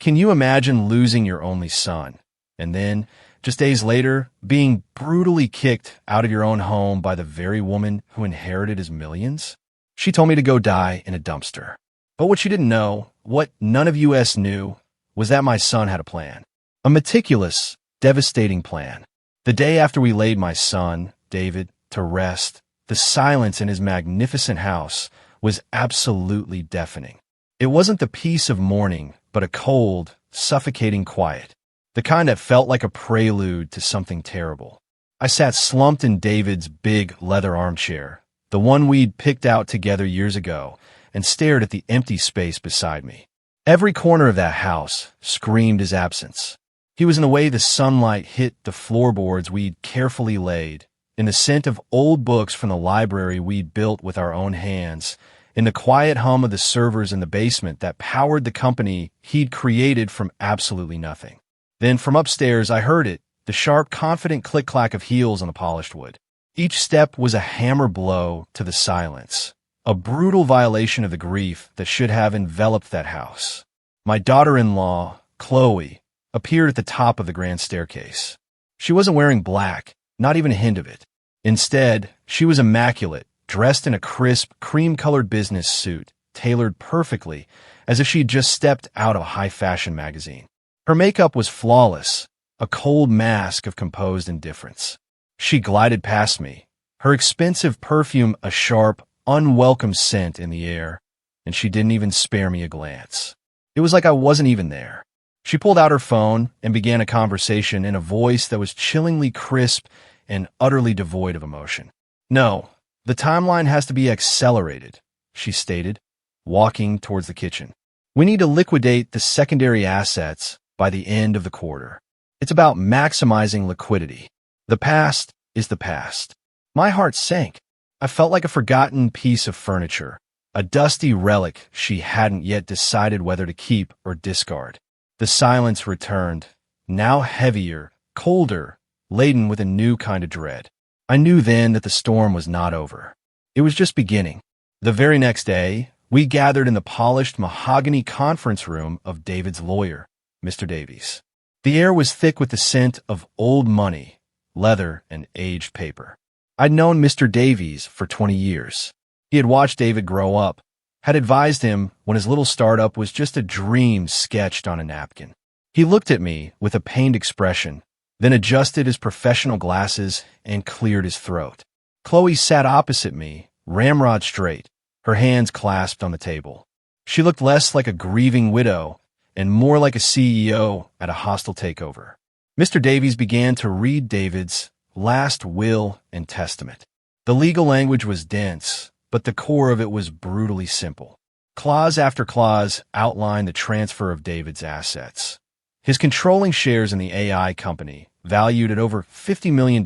Can you imagine losing your only son, and then, just days later, being brutally kicked out of your own home by the very woman who inherited his millions? She told me to go die in a dumpster. But what she didn't know, what none of us knew, was that my son had a plan. A meticulous, devastating plan. The day after we laid my son, David, to rest, the silence in his magnificent house was absolutely deafening. It wasn't the peace of mourning, but a cold, suffocating quiet, the kind that felt like a prelude to something terrible. I sat slumped in David's big leather armchair, the one we'd picked out together years ago, and stared at the empty space beside me. Every corner of that house screamed his absence. He was in a way the sunlight hit the floorboards we'd carefully laid, in the scent of old books from the library we'd built with our own hands, in the quiet hum of the servers in the basement that powered the company he'd created from absolutely nothing. Then from upstairs I heard it, the sharp, confident click-clack of heels on the polished wood. Each step was a hammer blow to the silence, a brutal violation of the grief that should have enveloped that house. My daughter-in-law, Chloe, appeared at the top of the grand staircase. She wasn't wearing black, not even a hint of it. Instead, she was immaculate, dressed in a crisp, cream-colored business suit, tailored perfectly, as if she'd just stepped out of a high-fashion magazine. Her makeup was flawless, a cold mask of composed indifference. She glided past me, her expensive perfume a sharp, unwelcome scent in the air, and she didn't even spare me a glance. It was like I wasn't even there. She pulled out her phone and began a conversation in a voice that was chillingly crisp and utterly devoid of emotion. "No, the timeline has to be accelerated," she stated, walking towards the kitchen. "We need to liquidate the secondary assets by the end of the quarter. It's about maximizing liquidity. The past is the past." My heart sank. I felt like a forgotten piece of furniture, a dusty relic she hadn't yet decided whether to keep or discard. The silence returned, now heavier, colder, laden with a new kind of dread. I knew then that the storm was not over. It was just beginning. The very next day, we gathered in the polished mahogany conference room of David's lawyer, Mr. Davies. The air was thick with the scent of old money, leather, and aged paper. I'd known Mr. Davies for 20 years. He had watched David grow up, had advised him when his little startup was just a dream sketched on a napkin. He looked at me with a pained expression, then adjusted his professional glasses and cleared his throat. Chloe sat opposite me, ramrod straight, her hands clasped on the table. She looked less like a grieving widow and more like a CEO at a hostile takeover. Mr. Davies began to read David's last will and testament. The legal language was dense, but the core of it was brutally simple. Clause after clause outlined the transfer of David's assets. His controlling shares in the AI company, valued at over $50 million,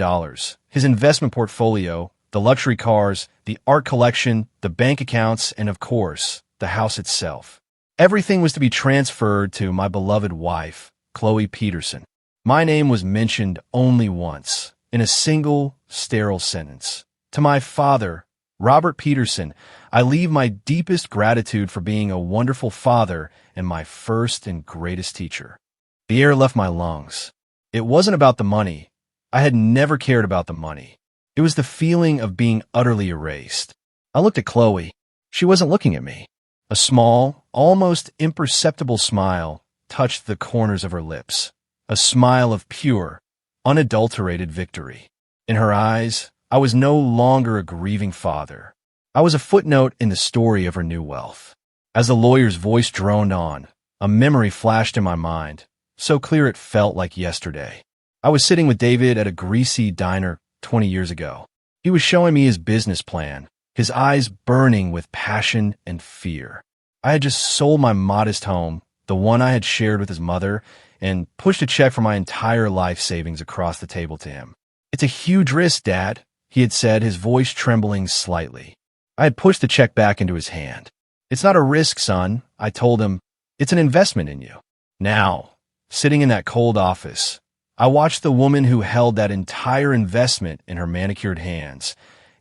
his investment portfolio, the luxury cars, the art collection, the bank accounts, and of course, the house itself. Everything was to be transferred to my beloved wife, Chloe Peterson. My name was mentioned only once, in a single, sterile sentence. To my father, Robert Peterson, I leave my deepest gratitude for being a wonderful father and my first and greatest teacher. The air left my lungs. It wasn't about the money. I had never cared about the money. It was the feeling of being utterly erased. I looked at Chloe. She wasn't looking at me. A small, almost imperceptible smile touched the corners of her lips. A smile of pure, unadulterated victory. In her eyes, I was no longer a grieving father. I was a footnote in the story of her new wealth. As the lawyer's voice droned on, a memory flashed in my mind, so clear it felt like yesterday. I was sitting with David at a greasy diner 20 years ago. He was showing me his business plan, his eyes burning with passion and fear. I had just sold my modest home, the one I had shared with his mother, and pushed a check for my entire life savings across the table to him. "It's a huge risk, Dad," he had said, his voice trembling slightly. I had pushed the check back into his hand. "It's not a risk, son," I told him. "It's an investment in you." Now, sitting in that cold office, I watched the woman who held that entire investment in her manicured hands,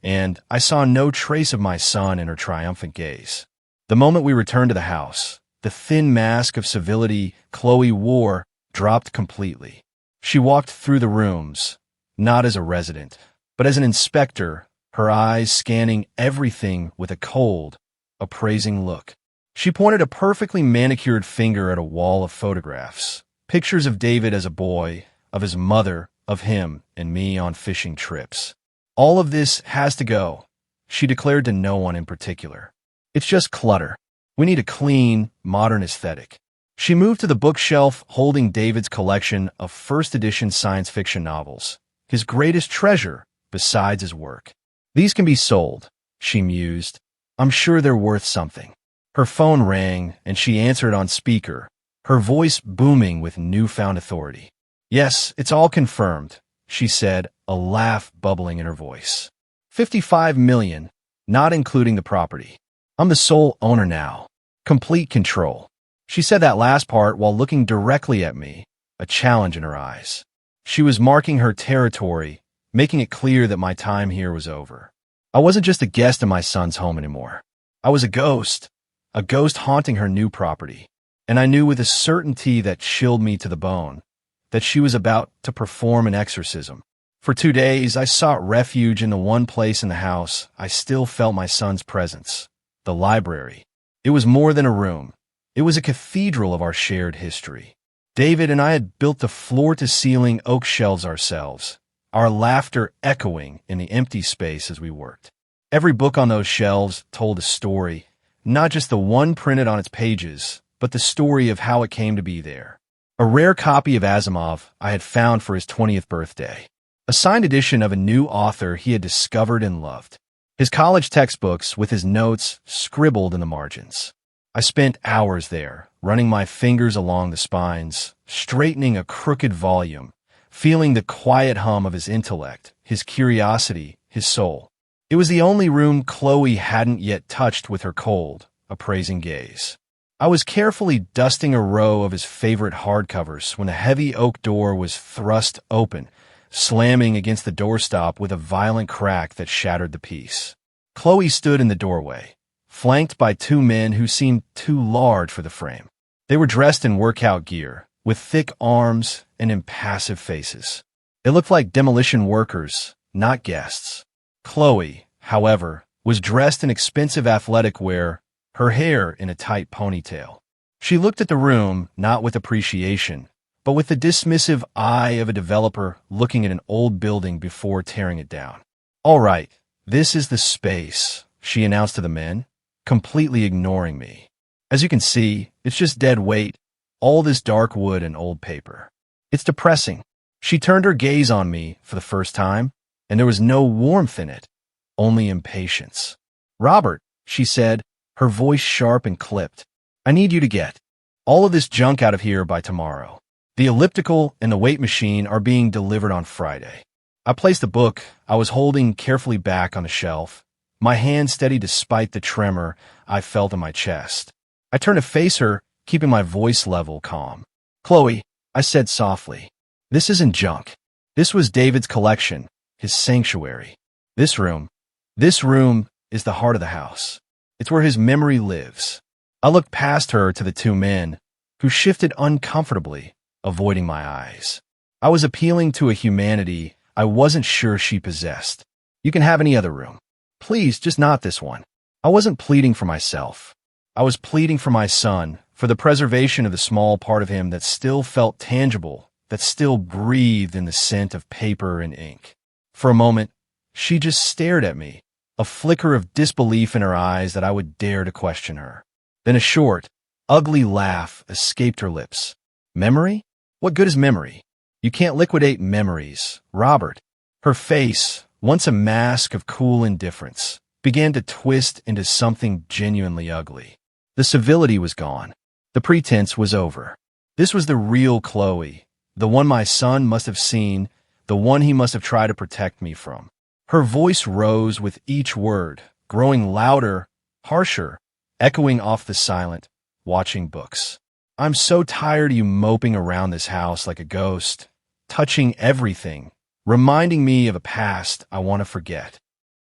and I saw no trace of my son in her triumphant gaze. The moment we returned to the house, The thin mask of civility Chloe wore dropped completely. She walked through the rooms, not as a resident, but as an inspector, her eyes scanning everything with a cold, appraising look. She pointed a perfectly manicured finger at a wall of photographs, pictures of David as a boy, of his mother, of him and me on fishing trips. All of this has to go, she declared to no one in particular. It's just clutter. We need a clean, modern aesthetic. She moved to the bookshelf holding David's collection of first-edition science fiction novels, his greatest treasure besides his work. These can be sold, she mused. I'm sure they're worth something. Her phone rang, and she answered on speaker, her voice booming with newfound authority. Yes, it's all confirmed, she said, a laugh bubbling in her voice. 55 million, not including the property. I'm the sole owner now. Complete control. She said that last part while looking directly at me, a challenge in her eyes. She was marking her territory, making it clear that my time here was over. I wasn't just a guest in my son's home anymore. I was a ghost haunting her new property. And I knew with a certainty that chilled me to the bone that she was about to perform an exorcism. For 2 days, I sought refuge in the one place in the house I still felt my son's presence, the library. It was more than a room. It was a cathedral of our shared history. David and I had built the floor-to-ceiling oak shelves ourselves, our laughter echoing in the empty space as we worked. Every book on those shelves told a story, not just the one printed on its pages, but the story of how it came to be there. A rare copy of Asimov I had found for his 20th birthday. A signed edition of a new author he had discovered and loved. His college textbooks with his notes scribbled in the margins. I spent hours there, running my fingers along the spines, straightening a crooked volume, feeling the quiet hum of his intellect, his curiosity, his soul. It was the only room Chloe hadn't yet touched with her cold, appraising gaze. I was carefully dusting a row of his favorite hardcovers when a heavy oak door was thrust open, slamming against the doorstop with a violent crack that shattered the peace. Chloe stood in the doorway, flanked by 2 men who seemed too large for the frame. They were dressed in workout gear, with thick arms and impassive faces. It looked like demolition workers, not guests. Chloe, however, was dressed in expensive athletic wear, her hair in a tight ponytail. She looked at the room not with appreciation, but with the dismissive eye of a developer looking at an old building before tearing it down. All right, this is the space, she announced to the men, completely ignoring me. As you can see, it's just dead weight, all this dark wood and old paper. It's depressing. She turned her gaze on me for the first time, and there was no warmth in it, only impatience. Robert, she said, her voice sharp and clipped, I need you to get all of this junk out of here by tomorrow. The elliptical and the weight machine are being delivered on Friday. I placed the book I was holding carefully back on the shelf, my hand steady despite the tremor I felt in my chest. I turned to face her, keeping my voice level calm. Chloe, I said softly, this isn't junk. This was David's collection, his sanctuary. This room is the heart of the house. It's where his memory lives. I looked past her to the 2 men, who shifted uncomfortably, avoiding my eyes. I was appealing to a humanity I wasn't sure she possessed. You can have any other room. Please, just not this one. I wasn't pleading for myself. I was pleading for my son, for the preservation of the small part of him that still felt tangible, that still breathed in the scent of paper and ink. For a moment, she just stared at me, a flicker of disbelief in her eyes that I would dare to question her. Then a short, ugly laugh escaped her lips. Memory? What good is memory? You can't liquidate memories, Robert. Her face, once a mask of cool indifference, began to twist into something genuinely ugly. The civility was gone. The pretense was over. This was the real Chloe, the one my son must have seen, the one he must have tried to protect me from. Her voice rose with each word, growing louder, harsher, echoing off the silent, watching books. I'm so tired of you moping around this house like a ghost, touching everything, reminding me of a past I want to forget.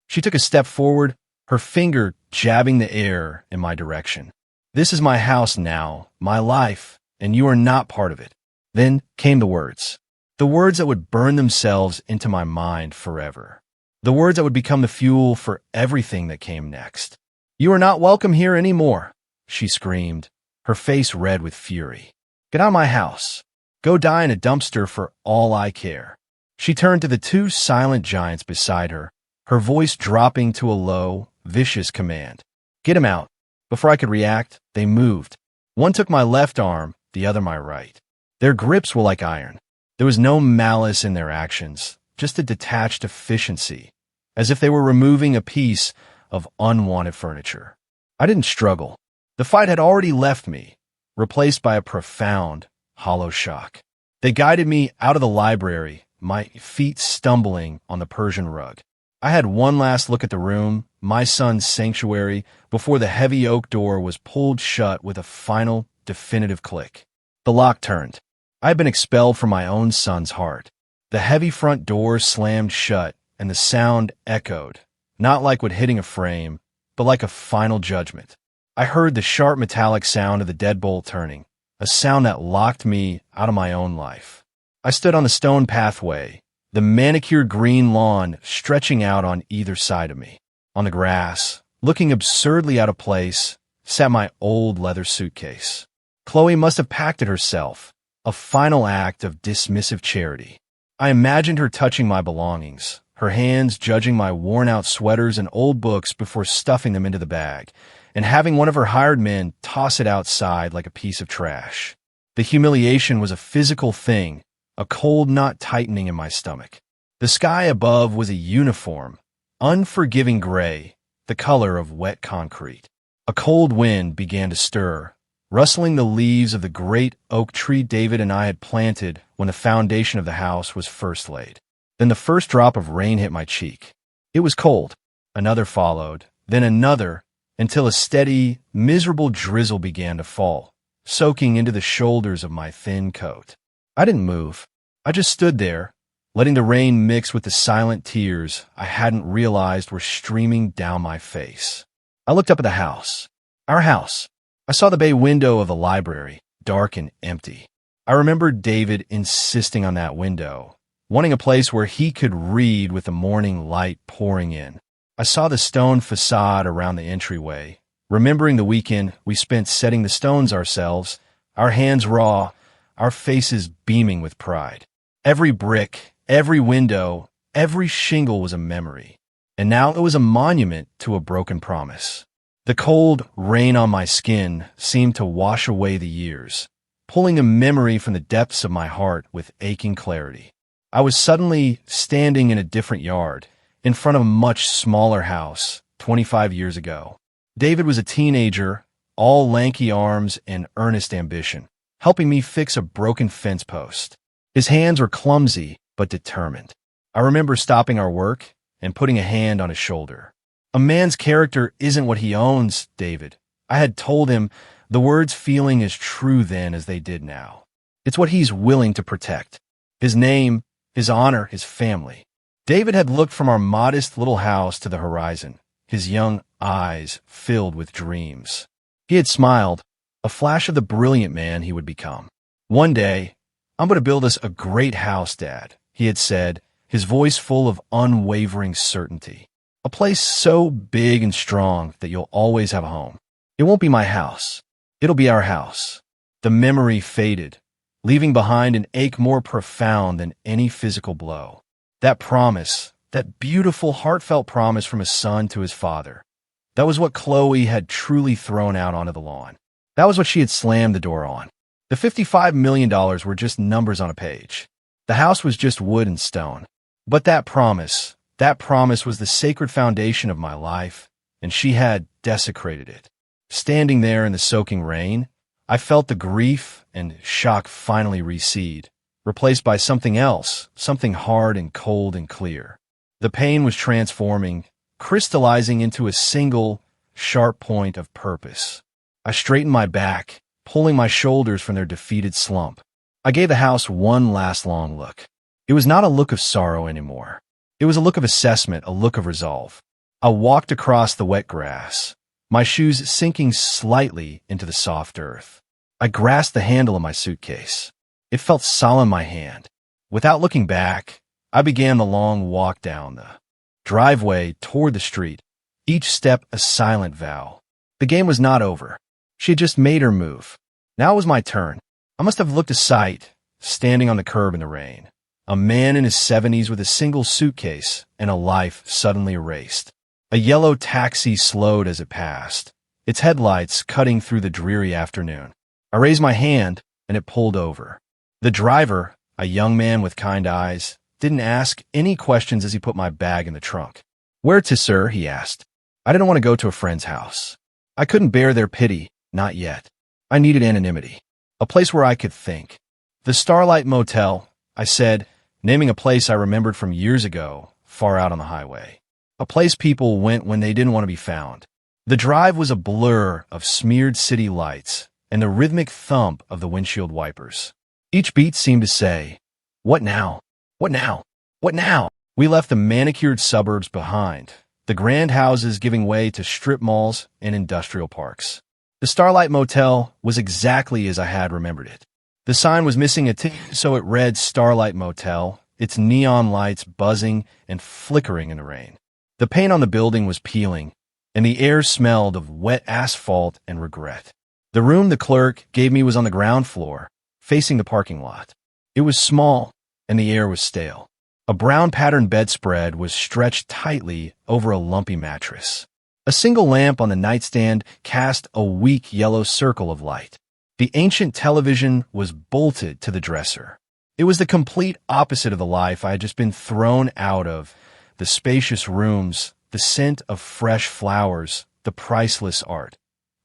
She took a step forward, her finger jabbing the air in my direction. This is my house now, my life, and you are not part of it. Then came the words that would burn themselves into my mind forever. The words that would become the fuel for everything that came next. You are not welcome here anymore, she screamed, her face red with fury. Get out of my house. Go die in a dumpster for all I care. She turned to the two silent giants beside her, her voice dropping to a low, vicious command. Get him out. Before I could react, they moved. One took my left arm, the other my right. Their grips were like iron. There was no malice in their actions, just a detached efficiency, as if they were removing a piece of unwanted furniture. I didn't struggle. The fight had already left me, replaced by a profound, hollow shock. They guided me out of the library, my feet stumbling on the Persian rug. I had one last look at the room, my son's sanctuary, before the heavy oak door was pulled shut with a final, definitive click. The lock turned. I had been expelled from my own son's heart. The heavy front door slammed shut, and the sound echoed, not like wood hitting a frame, but like a final judgment. I heard the sharp metallic sound of the deadbolt turning, a sound that locked me out of my own life. I stood on the stone pathway, the manicured green lawn stretching out on either side of me. On the grass, looking absurdly out of place, sat my old leather suitcase. Chloe must have packed it herself, a final act of dismissive charity. I imagined her touching my belongings, her hands judging my worn-out sweaters and old books before stuffing them into the bag, and having one of her hired men toss it outside like a piece of trash. The humiliation was a physical thing, a cold knot tightening in my stomach. The sky above was a uniform, unforgiving gray, the color of wet concrete. A cold wind began to stir, rustling the leaves of the great oak tree David and I had planted when the foundation of the house was first laid. Then the first drop of rain hit my cheek. It was cold. Another followed, then another, until a steady, miserable drizzle began to fall, soaking into the shoulders of my thin coat. I didn't move. I just stood there, letting the rain mix with the silent tears I hadn't realized were streaming down my face. I looked up at the house. Our house. I saw the bay window of the library, dark and empty. I remembered David insisting on that window, wanting a place where he could read with the morning light pouring in. I saw the stone facade around the entryway, remembering the weekend we spent setting the stones ourselves, our hands raw, our faces beaming with pride. Every brick, every window, every shingle was a memory, and now it was a monument to a broken promise. The cold rain on my skin seemed to wash away the years, pulling a memory from the depths of my heart with aching clarity. I was suddenly standing in a different yard, in front of a much smaller house, 25 years ago. David was a teenager, all lanky arms and earnest ambition, helping me fix a broken fence post. His hands were clumsy but determined. I remember stopping our work and putting a hand on his shoulder. A man's character isn't what he owns, David. I had told him, the words feeling as true then as they did now. It's what he's willing to protect. His name, his honor, his family. David had looked from our modest little house to the horizon, his young eyes filled with dreams. He had smiled, a flash of the brilliant man he would become. One day, I'm going to build us a great house, Dad, he had said, his voice full of unwavering certainty. A place so big and strong that you'll always have a home. It won't be my house. It'll be our house. The memory faded, leaving behind an ache more profound than any physical blow. That promise, that beautiful, heartfelt promise from a son to his father, that was what Chloe had truly thrown out onto the lawn. That was what she had slammed the door on. The $55 million were just numbers on a page. The house was just wood and stone. But that promise was the sacred foundation of my life, and she had desecrated it. Standing there in the soaking rain, I felt the grief and shock finally recede, replaced by something else, something hard and cold and clear. The pain was transforming, crystallizing into a single, sharp point of purpose. I straightened my back, pulling my shoulders from their defeated slump. I gave the house one last long look. It was not a look of sorrow anymore. It was a look of assessment, a look of resolve. I walked across the wet grass, my shoes sinking slightly into the soft earth. I grasped the handle of my suitcase. It felt solid in my hand. Without looking back, I began the long walk down the driveway toward the street, each step a silent vow. The game was not over. She had just made her move. Now it was my turn. I must have looked a sight, standing on the curb in the rain. A man in his 70s with a single suitcase and a life suddenly erased. A yellow taxi slowed as it passed, its headlights cutting through the dreary afternoon. I raised my hand, and it pulled over. The driver, a young man with kind eyes, didn't ask any questions as he put my bag in the trunk. "Where to, sir?" he asked. I didn't want to go to a friend's house. I couldn't bear their pity, not yet. I needed anonymity, a place where I could think. "The Starlight Motel," I said, naming a place I remembered from years ago, far out on the highway. A place people went when they didn't want to be found. The drive was a blur of smeared city lights and the rhythmic thump of the windshield wipers. Each beat seemed to say, "What now? What now? What now?" We left the manicured suburbs behind, the grand houses giving way to strip malls and industrial parks. The Starlight Motel was exactly as I had remembered it. The sign was missing a T, so it read Starlight Motel, its neon lights buzzing and flickering in the rain. The paint on the building was peeling, and the air smelled of wet asphalt and regret. The room the clerk gave me was on the ground floor, facing the parking lot. It was small, and the air was stale. A brown-patterned bedspread was stretched tightly over a lumpy mattress. A single lamp on the nightstand cast a weak yellow circle of light. The ancient television was bolted to the dresser. It was the complete opposite of the life I had just been thrown out of. The spacious rooms, the scent of fresh flowers, the priceless art.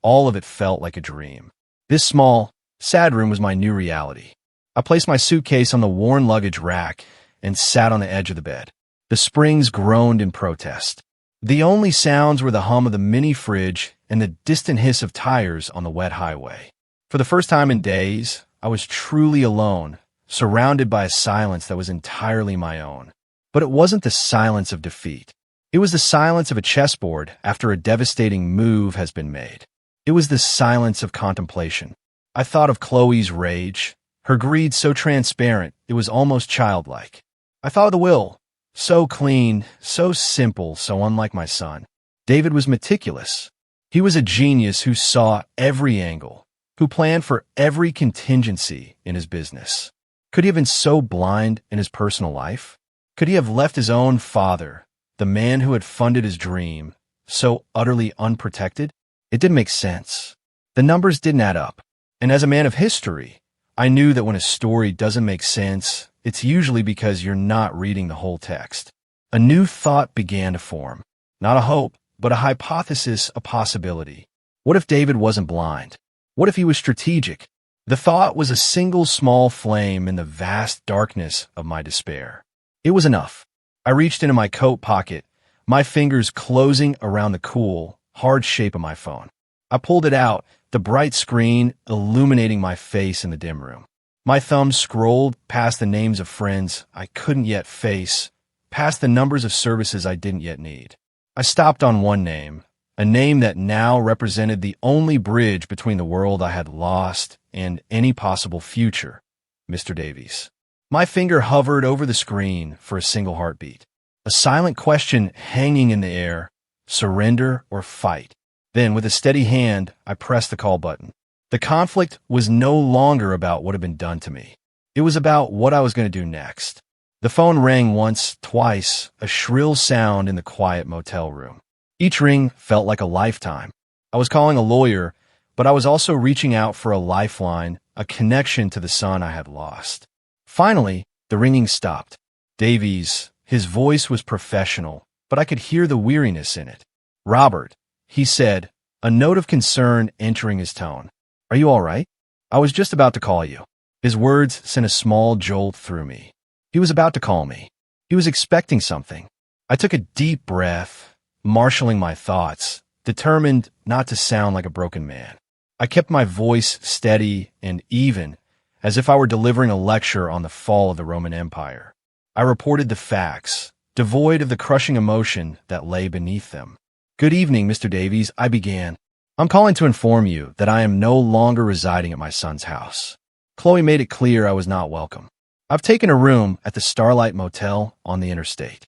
All of it felt like a dream. This small, sad room was my new reality. I placed my suitcase on the worn luggage rack and sat on the edge of the bed. The springs groaned in protest. The only sounds were the hum of the mini fridge and the distant hiss of tires on the wet highway. For the first time in days, I was truly alone, surrounded by a silence that was entirely my own. But it wasn't the silence of defeat. It was the silence of a chessboard after a devastating move has been made. It was the silence of contemplation. I thought of Chloe's rage, her greed so transparent it was almost childlike. I thought of the will, so clean, so simple, so unlike my son. David was meticulous. He was a genius who saw every angle, who planned for every contingency in his business. Could he have been so blind in his personal life? Could he have left his own father, the man who had funded his dream, so utterly unprotected? It didn't make sense. The numbers didn't add up. And as a man of history, I knew that when a story doesn't make sense, it's usually because you're not reading the whole text. A new thought began to form. Not a hope, but a hypothesis, a possibility. What if David wasn't blind? What if he was strategic? The thought was a single small flame in the vast darkness of my despair. It was enough. I reached into my coat pocket, my fingers closing around the cool, hard shape of my phone. I pulled it out, the bright screen illuminating my face in the dim room. My thumb scrolled past the names of friends I couldn't yet face, past the numbers of services I didn't yet need. I stopped on one name, a name that now represented the only bridge between the world I had lost and any possible future, Mr. Davies. My finger hovered over the screen for a single heartbeat, a silent question hanging in the air, surrender or fight. Then, with a steady hand, I pressed the call button. The conflict was no longer about what had been done to me. It was about what I was going to do next. The phone rang once, twice, a shrill sound in the quiet motel room. Each ring felt like a lifetime. I was calling a lawyer, but I was also reaching out for a lifeline, a connection to the son I had lost. Finally, the ringing stopped. Davies, his voice was professional, but I could hear the weariness in it. "Robert," he said, a note of concern entering his tone. "Are you all right? I was just about to call you." His words sent a small jolt through me. He was about to call me. He was expecting something. I took a deep breath, marshaling my thoughts, determined not to sound like a broken man. I kept my voice steady and even, as if I were delivering a lecture on the fall of the Roman Empire. I reported the facts, devoid of the crushing emotion that lay beneath them. Good evening, Mr. Davies, I began. I'm calling to inform you that I am no longer residing at my son's house. Chloe made it clear I was not welcome. I've taken a room at the Starlight Motel on the interstate.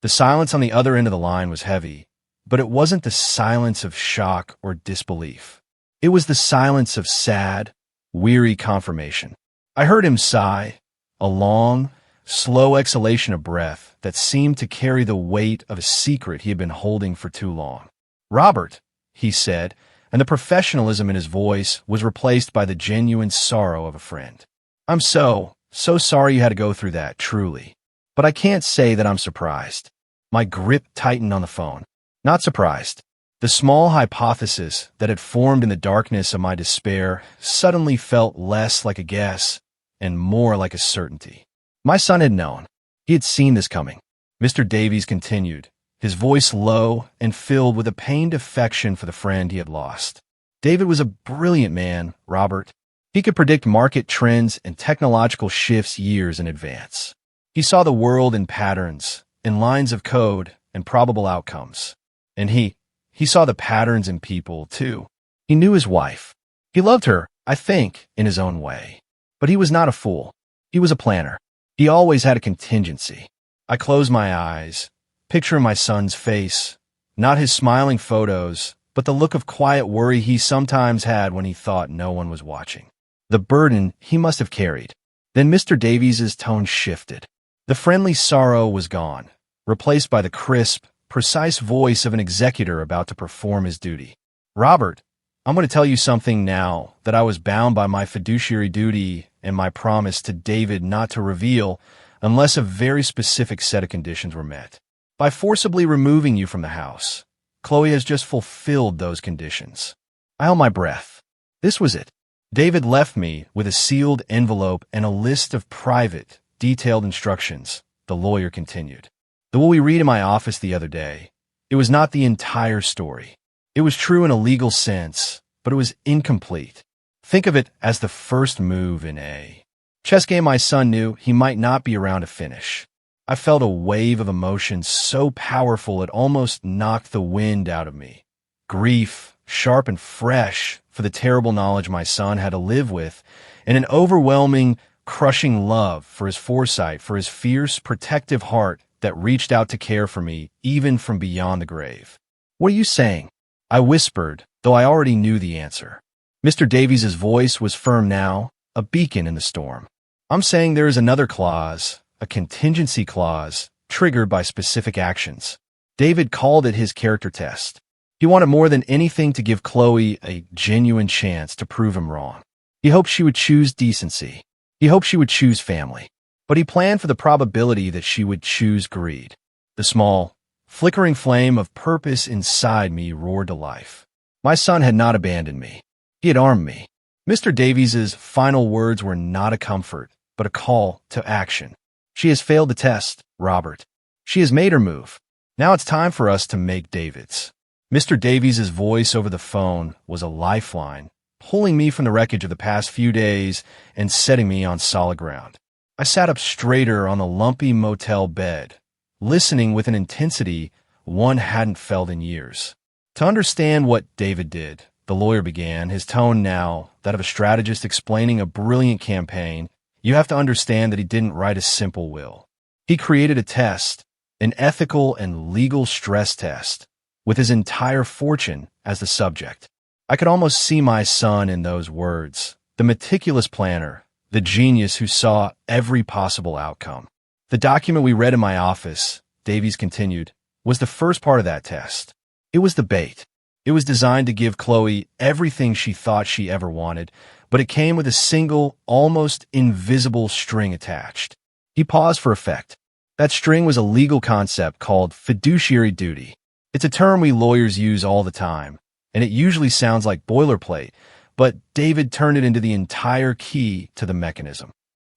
The silence on the other end of the line was heavy, but it wasn't the silence of shock or disbelief. It was the silence of sad, weary confirmation. I heard him sigh, a long, slow exhalation of breath that seemed to carry the weight of a secret he had been holding for too long. "Robert," he said, and the professionalism in his voice was replaced by the genuine sorrow of a friend. "I'm so sorry you had to go through that, truly. But I can't say that I'm surprised." My grip tightened on the phone. Not surprised. The small hypothesis that had formed in the darkness of my despair suddenly felt less like a guess and more like a certainty. My son had known. He had seen this coming. Mr. Davies continued, his voice low and filled with a pained affection for the friend he had lost. "David was a brilliant man, Robert. He could predict market trends and technological shifts years in advance. He saw the world in patterns, in lines of code, and probable outcomes. And he saw the patterns in people, too. He knew his wife. He loved her, I think, in his own way. But he was not a fool. He was a planner. He always had a contingency." I closed my eyes, picturing my son's face, not his smiling photos, but the look of quiet worry he sometimes had when he thought no one was watching. The burden he must have carried. Then Mr. Davies's tone shifted. The friendly sorrow was gone, replaced by the crisp, precise voice of an executor about to perform his duty. "Robert, I'm going to tell you something now that I was bound by my fiduciary duty and my promise to David not to reveal unless a very specific set of conditions were met. By forcibly removing you from the house, Chloe has just fulfilled those conditions." I held my breath. This was it. David left me with a sealed envelope and a list of private, detailed instructions, the lawyer continued. The what we read in my office the other day, it was not the entire story. It was true in a legal sense, but it was incomplete. Think of it as the first move in a chess game my son knew he might not be around to finish. I felt a wave of emotion so powerful it almost knocked the wind out of me. Grief, sharp and fresh, for the terrible knowledge my son had to live with, and an overwhelming, crushing love for his foresight, for his fierce, protective heart that reached out to care for me, even from beyond the grave. "What are you saying?" I whispered, though I already knew the answer. Mr. Davies's voice was firm now, a beacon in the storm. "I'm saying there is another clause, a contingency clause, triggered by specific actions. David called it his character test. He wanted more than anything to give Chloe a genuine chance to prove him wrong. He hoped she would choose decency. He hoped she would choose family. But he planned for the probability that she would choose greed. The small, flickering flame of purpose inside me roared to life. My son had not abandoned me. He had armed me. Mr. Davies's final words were not a comfort, but a call to action. "She has failed the test, Robert. She has made her move. Now it's time for us to make David's." Mr. Davies's voice over the phone was a lifeline, pulling me from the wreckage of the past few days and setting me on solid ground. I sat up straighter on the lumpy motel bed, listening with an intensity one hadn't felt in years. "To understand what David did," the lawyer began, his tone now that of a strategist explaining a brilliant campaign, "you have to understand that he didn't write a simple will. He created a test, an ethical and legal stress test, with his entire fortune as the subject." I could almost see my son in those words, the meticulous planner, the genius who saw every possible outcome. "The document we read in my office," Davies continued, "was the first part of that test. It was the bait. It was designed to give Chloe everything she thought she ever wanted, but it came with a single, almost invisible string attached." He paused for effect. That string was a legal concept called fiduciary duty. It's a term we lawyers use all the time, and it usually sounds like boilerplate, but David turned it into the entire key to the mechanism.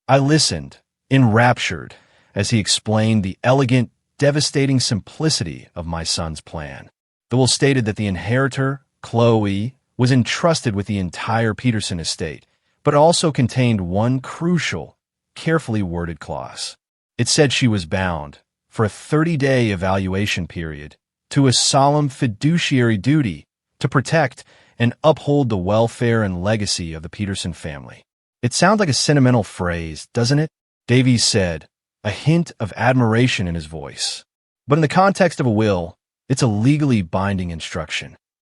I listened, enraptured, as he explained the elegant, devastating simplicity of my son's plan. The will stated that the inheritor, Chloe, was entrusted with the entire Peterson estate, but also contained one crucial, carefully worded clause. It said she was bound, for a 30-day evaluation period, to a solemn fiduciary duty to protect and uphold the welfare and legacy of the Peterson family. It sounds like a sentimental phrase, doesn't it? Davies said, a hint of admiration in his voice. But in the context of a will, it's a legally binding instruction.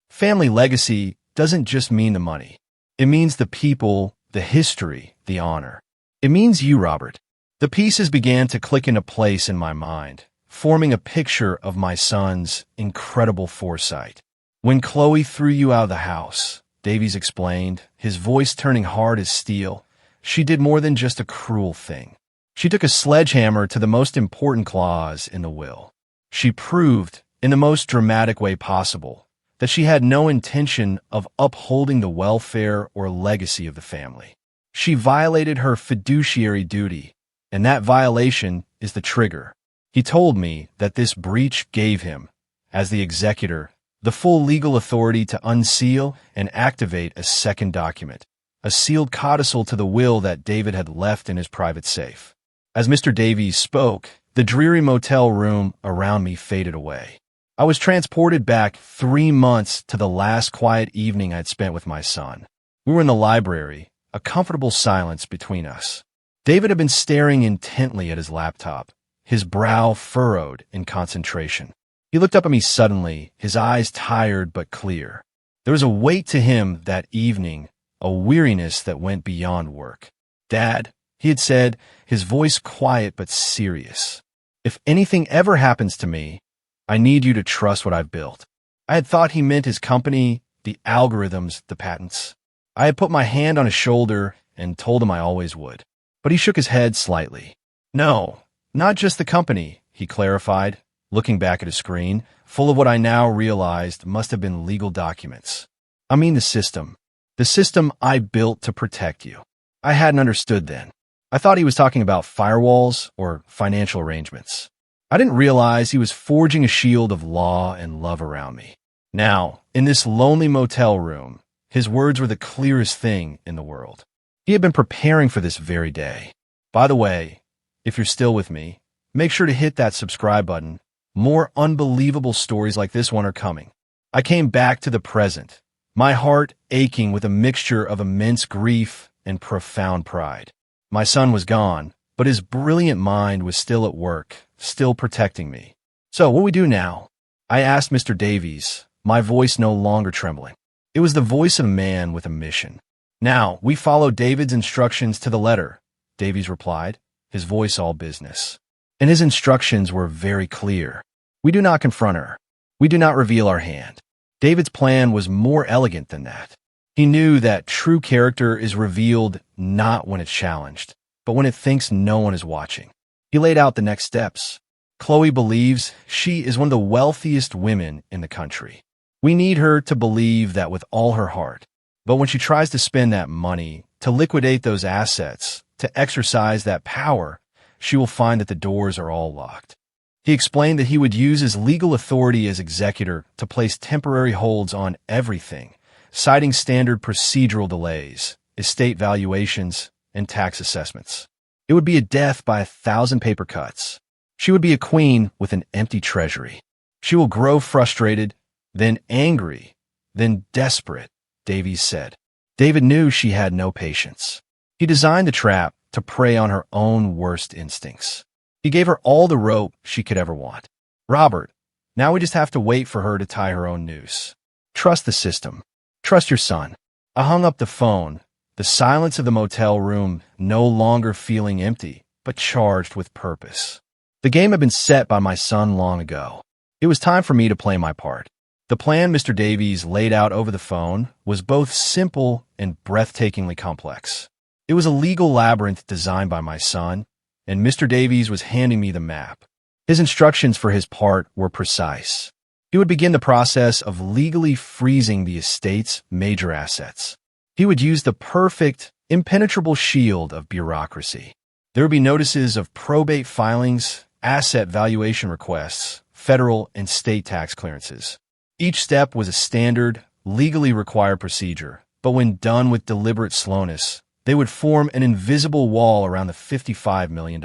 Family legacy doesn't just mean the money. It means the people, the history, the honor. It means you, Robert. The pieces began to click into place in my mind, forming a picture of my son's incredible foresight. When Chloe threw you out of the house, Davies explained, his voice turning hard as steel, she did more than just a cruel thing. She took a sledgehammer to the most important clause in the will. She proved, in the most dramatic way possible, that she had no intention of upholding the welfare or legacy of the family. She violated her fiduciary duty, and that violation is the trigger. He told me that this breach gave him, as the executor, the full legal authority to unseal and activate a second document, a sealed codicil to the will that David had left in his private safe. As Mr. Davies spoke, the dreary motel room around me faded away. I was transported back 3 months to the last quiet evening I'd spent with my son. We were in the library, a comfortable silence between us. David had been staring intently at his laptop, his brow furrowed in concentration. He looked up at me suddenly, his eyes tired but clear. There was a weight to him that evening, a weariness that went beyond work. "Dad," he had said, his voice quiet but serious, "if anything ever happens to me, I need you to trust what I've built." I had thought he meant his company, the algorithms, the patents. I had put my hand on his shoulder and told him I always would. But he shook his head slightly. "No, not just the company," he clarified, looking back at his screen, full of what I now realized must have been legal documents. "I mean the system. The system I built to protect you." I hadn't understood then. I thought he was talking about firewalls or financial arrangements. I didn't realize he was forging a shield of law and love around me. Now, in this lonely motel room, his words were the clearest thing in the world. He had been preparing for this very day. By the way, if you're still with me, make sure to hit that subscribe button. More unbelievable stories like this one are coming. I came back to the present, my heart aching with a mixture of immense grief and profound pride. My son was gone, but his brilliant mind was still at work, still protecting me. "So, what do we do now?" I asked Mr. Davies, my voice no longer trembling. It was the voice of a man with a mission. "Now, we follow David's instructions to the letter," Davies replied, his voice all business. And his instructions were very clear. We do not confront her. We do not reveal our hand. David's plan was more elegant than that. He knew that true character is revealed not when it's challenged, but when it thinks no one is watching. He laid out the next steps. Chloe believes she is one of the wealthiest women in the country. We need her to believe that with all her heart. But when she tries to spend that money, to liquidate those assets, to exercise that power, she will find that the doors are all locked. He explained that he would use his legal authority as executor to place temporary holds on everything, citing standard procedural delays, estate valuations, and tax assessments. It would be a death by 1,000 paper cuts. She would be a queen with an empty treasury. She will grow frustrated, then angry, then desperate, Davies said. David knew she had no patience. He designed the trap to prey on her own worst instincts. He gave her all the rope she could ever want. "Robert, now we just have to wait for her to tie her own noose. Trust the system. Trust your son." I hung up the phone, the silence of the motel room no longer feeling empty, but charged with purpose. The game had been set by my son long ago. It was time for me to play my part. The plan Mr. Davies laid out over the phone was both simple and breathtakingly complex. It was a legal labyrinth designed by my son, and Mr. Davies was handing me the map. His instructions for his part were precise. He would begin the process of legally freezing the estate's major assets. He would use the perfect, impenetrable shield of bureaucracy. There would be notices of probate filings, asset valuation requests, federal and state tax clearances. Each step was a standard, legally required procedure, but when done with deliberate slowness, they would form an invisible wall around the $55 million.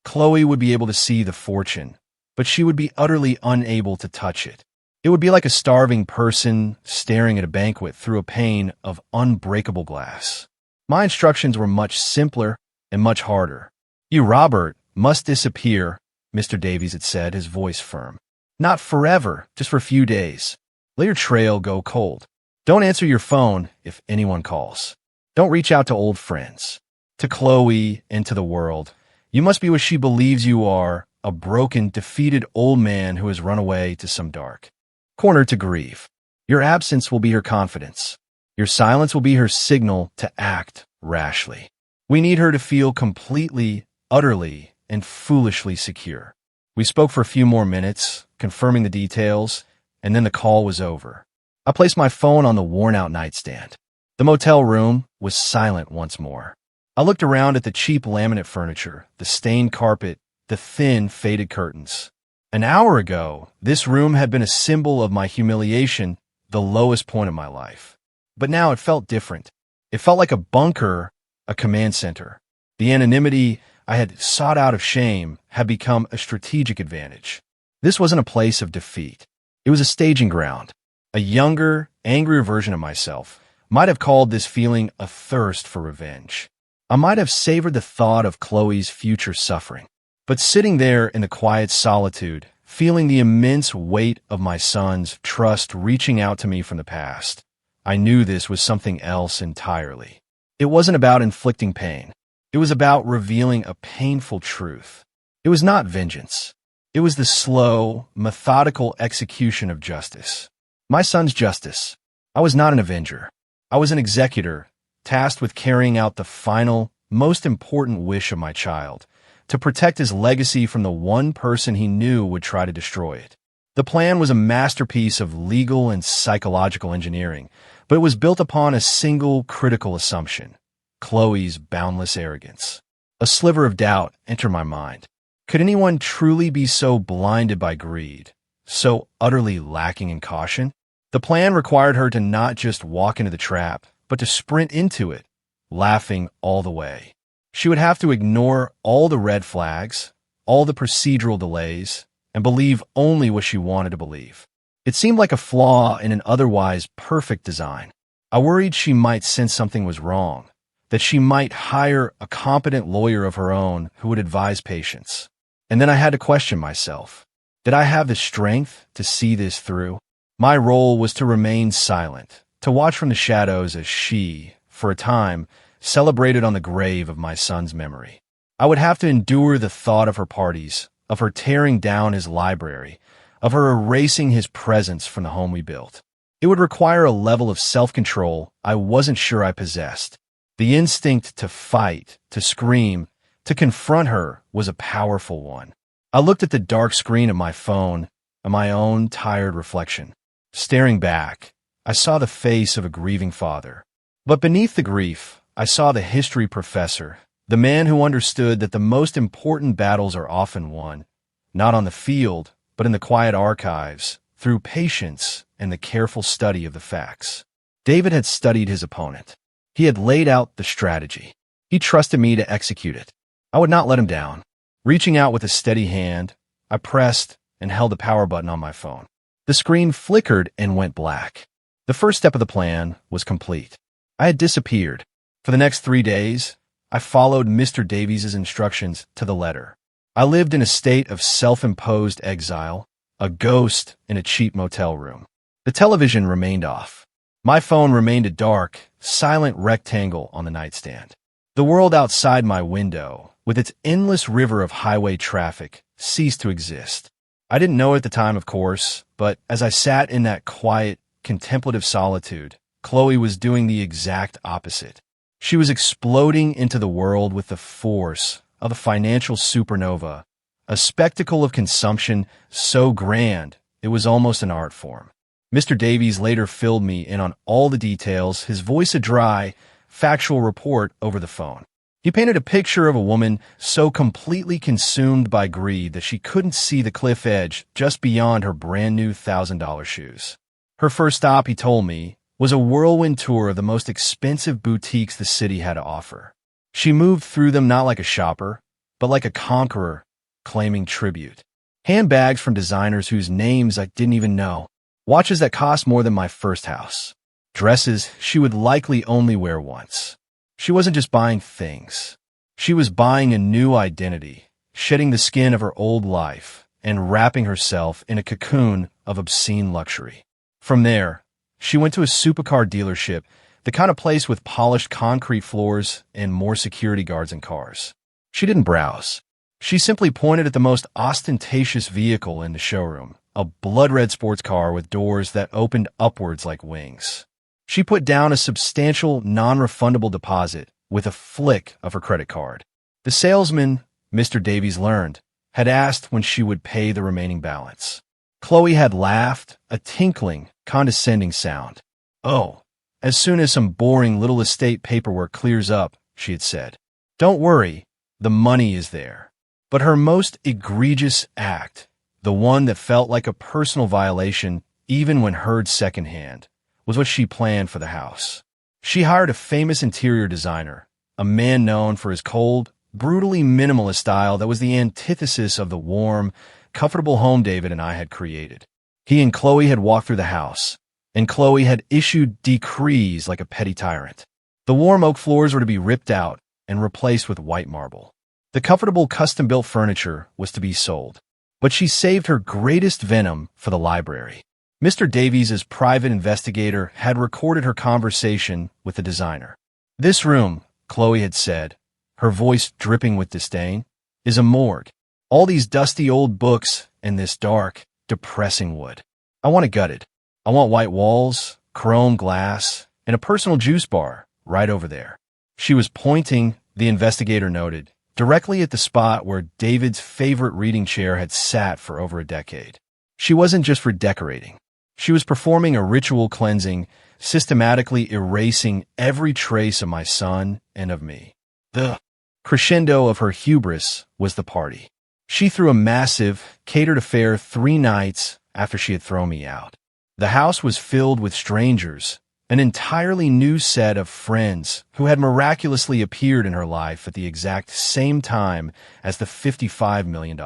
Chloe would be able to see the fortune, but she would be utterly unable to touch it. It would be like a starving person staring at a banquet through a pane of unbreakable glass. My instructions were much simpler and much harder. "You, Robert, must disappear," Mr. Davies had said, his voice firm. "Not forever, just for a few days. Let your trail go cold. Don't answer your phone if anyone calls. Don't reach out to old friends. To Chloe and to the world, you must be what she believes you are, a broken, defeated old man who has run away to some dark corner to grieve. Your absence will be her confidence. Your silence will be her signal to act rashly. We need her to feel completely, utterly, and foolishly secure." We spoke for a few more minutes, confirming the details, and then the call was over. I placed my phone on the worn-out nightstand. The motel room was silent once more. I looked around at the cheap laminate furniture, the stained carpet, the thin, faded curtains. An hour ago, this room had been a symbol of my humiliation, the lowest point of my life. But now it felt different. It felt like a bunker, a command center. The anonymity I had sought out of shame had become a strategic advantage. This wasn't a place of defeat. It was a staging ground. A younger, angrier version of myself might have called this feeling a thirst for revenge. I might have savored the thought of Chloe's future suffering. But sitting there in the quiet solitude, feeling the immense weight of my son's trust reaching out to me from the past, I knew this was something else entirely. It wasn't about inflicting pain. It was about revealing a painful truth. It was not vengeance. It was the slow, methodical execution of justice. My son's justice. I was not an avenger. I was an executor, tasked with carrying out the final, most important wish of my child, to protect his legacy from the one person he knew would try to destroy it. The plan was a masterpiece of legal and psychological engineering, but it was built upon a single critical assumption: Chloe's boundless arrogance. A sliver of doubt entered my mind. Could anyone truly be so blinded by greed, so utterly lacking in caution? The plan required her to not just walk into the trap, but to sprint into it, laughing all the way. She would have to ignore all the red flags, all the procedural delays, and believe only what she wanted to believe. It seemed like a flaw in an otherwise perfect design. I worried she might sense something was wrong, that she might hire a competent lawyer of her own who would advise patience. And then I had to question myself. Did I have the strength to see this through? My role was to remain silent, to watch from the shadows as she, for a time, celebrated on the grave of my son's memory. I would have to endure the thought of her parties, of her tearing down his library, of her erasing his presence from the home we built. It would require a level of self-control I wasn't sure I possessed. The instinct to fight, to scream, to confront her was a powerful one. I looked at the dark screen of my phone and my own tired reflection. Staring back, I saw the face of a grieving father. But beneath the grief, I saw the history professor, the man who understood that the most important battles are often won, not on the field, but in the quiet archives, through patience and the careful study of the facts. David had studied his opponent. He had laid out the strategy. He trusted me to execute it. I would not let him down. Reaching out with a steady hand, I pressed and held the power button on my phone. The screen flickered and went black. The first step of the plan was complete. I had disappeared. For the next 3 days, I followed Mr. Davies' instructions to the letter. I lived in a state of self-imposed exile, a ghost in a cheap motel room. The television remained off. My phone remained a dark, silent rectangle on the nightstand. The world outside my window, with its endless river of highway traffic, ceased to exist. I didn't know at the time, of course, but as I sat in that quiet, contemplative solitude, Chloe was doing the exact opposite. She was exploding into the world with the force of a financial supernova, a spectacle of consumption so grand it was almost an art form. Mr. Davies later filled me in on all the details, his voice a dry, factual report over the phone. He painted a picture of a woman so completely consumed by greed that she couldn't see the cliff edge just beyond her brand-new $1,000 shoes. Her first stop, he told me, was a whirlwind tour of the most expensive boutiques the city had to offer. She moved through them not like a shopper, but like a conqueror, claiming tribute. Handbags from designers whose names I didn't even know. Watches that cost more than my first house. Dresses she would likely only wear once. She wasn't just buying things. She was buying a new identity, shedding the skin of her old life and wrapping herself in a cocoon of obscene luxury. From there, she went to a supercar dealership, the kind of place with polished concrete floors and more security guards and cars. She didn't browse. She simply pointed at the most ostentatious vehicle in the showroom, a blood-red sports car with doors that opened upwards like wings. She put down a substantial, non-refundable deposit with a flick of her credit card. The salesman, Mr. Davies learned, had asked when she would pay the remaining balance. Chloe had laughed, a tinkling, condescending sound. "Oh, as soon as some boring little estate paperwork clears up," she had said. "Don't worry, the money is there." But her most egregious act, the one that felt like a personal violation even when heard secondhand, was what she planned for the house. She hired a famous interior designer, a man known for his cold, brutally minimalist style that was the antithesis of the warm, comfortable home David and I had created. He and Chloe had walked through the house, and Chloe had issued decrees like a petty tyrant. The warm oak floors were to be ripped out and replaced with white marble. The comfortable custom-built furniture was to be sold, but she saved her greatest venom for the library. Mr. Davies, as private investigator, had recorded her conversation with the designer. "This room," Chloe had said, her voice dripping with disdain, "is a morgue. All these dusty old books and this dark, depressing wood. I want it gutted. I want white walls, chrome glass, and a personal juice bar right over there." She was pointing, the investigator noted, directly at the spot where David's favorite reading chair had sat for over a decade. She wasn't just redecorating. She was performing a ritual cleansing, systematically erasing every trace of my son and of me. The crescendo of her hubris was the party. She threw a massive, catered affair 3 nights after she had thrown me out. The house was filled with strangers, an entirely new set of friends who had miraculously appeared in her life at the exact same time as the $55 million.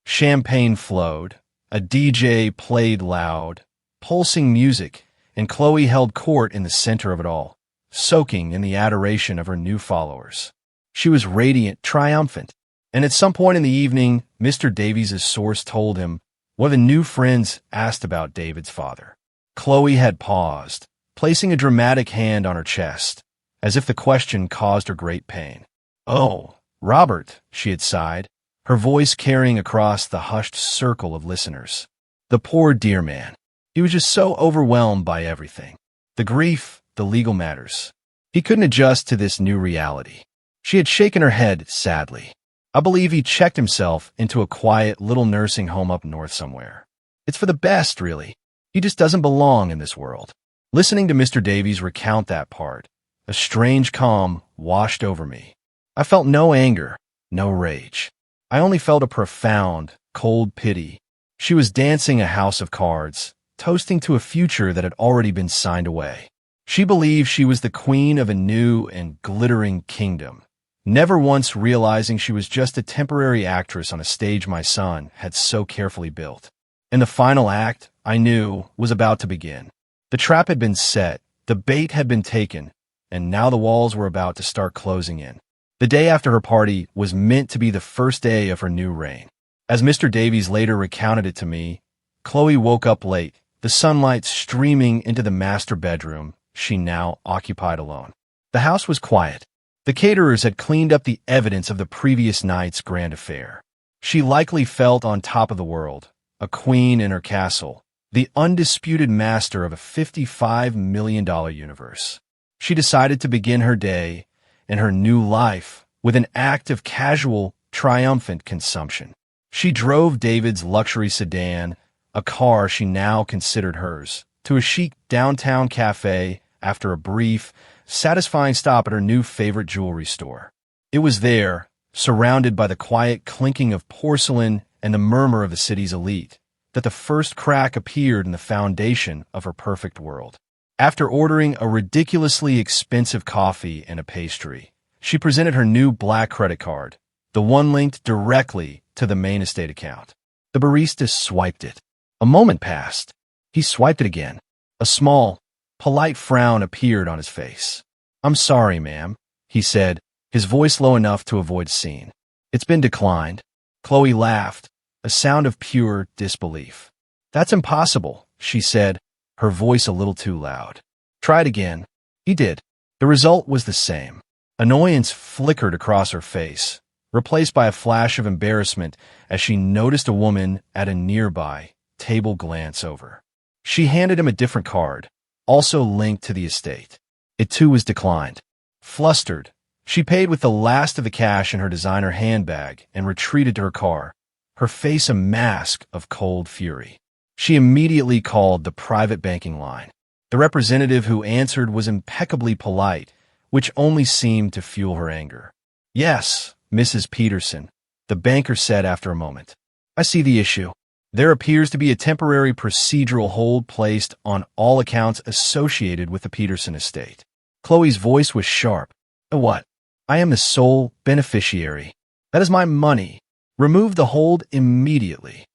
Champagne flowed, a DJ played loud, pulsing music, and Chloe held court in the center of it all, soaking in the adoration of her new followers. She was radiant, triumphant, and at some point in the evening, Mr. Davies' source told him one of the new friends asked about David's father. Chloe had paused, placing a dramatic hand on her chest, as if the question caused her great pain. "Oh, Robert," she had sighed, her voice carrying across the hushed circle of listeners. "The poor dear man. He was just so overwhelmed by everything. The grief, the legal matters. He couldn't adjust to this new reality." She had shaken her head sadly. "I believe he checked himself into a quiet little nursing home up north somewhere. It's for the best, really. He just doesn't belong in this world." Listening to Mr. Davies recount that part, a strange calm washed over me. I felt no anger, no rage. I only felt a profound, cold pity. She was dancing a house of cards, toasting to a future that had already been signed away. She believed she was the queen of a new and glittering kingdom, never once realizing she was just a temporary actress on a stage my son had so carefully built. And the final act, I knew, was about to begin. The trap had been set, the bait had been taken, and now the walls were about to start closing in. The day after her party was meant to be the first day of her new reign. As Mr. Davies later recounted it to me, Chloe woke up late, the sunlight streaming into the master bedroom she now occupied alone. The house was quiet. The caterers had cleaned up the evidence of the previous night's grand affair. She likely felt on top of the world, a queen in her castle, the undisputed master of a $55 million universe. She decided to begin her day and her new life with an act of casual, triumphant consumption. She drove David's luxury sedan, a car she now considered hers, to a chic downtown cafe after a brief, satisfying stop at her new favorite jewelry store. It was there, surrounded by the quiet clinking of porcelain and the murmur of the city's elite, that the first crack appeared in the foundation of her perfect world. After ordering a ridiculously expensive coffee and a pastry, she presented her new black credit card, the one linked directly to the main estate account. The barista swiped it. A moment passed. He swiped it again. A small, polite frown appeared on his face. "I'm sorry, ma'am," he said, his voice low enough to avoid scene. "It's been declined." Chloe laughed, a sound of pure disbelief. "That's impossible," she said, her voice a little too loud. "Try it again." He did. The result was the same. Annoyance flickered across her face, replaced by a flash of embarrassment as she noticed a woman at a nearby table glance over. She handed him a different card, also linked to the estate. It too was declined. Flustered, she paid with the last of the cash in her designer handbag and retreated to her car, her face a mask of cold fury. She immediately called the private banking line. The representative who answered was impeccably polite, which only seemed to fuel her anger. "Yes, Mrs. Peterson," the banker said after a moment. "I see the issue. There appears to be a temporary procedural hold placed on all accounts associated with the Peterson estate." Chloe's voice was sharp. "What? I am the sole beneficiary. That is my money. Remove the hold immediately."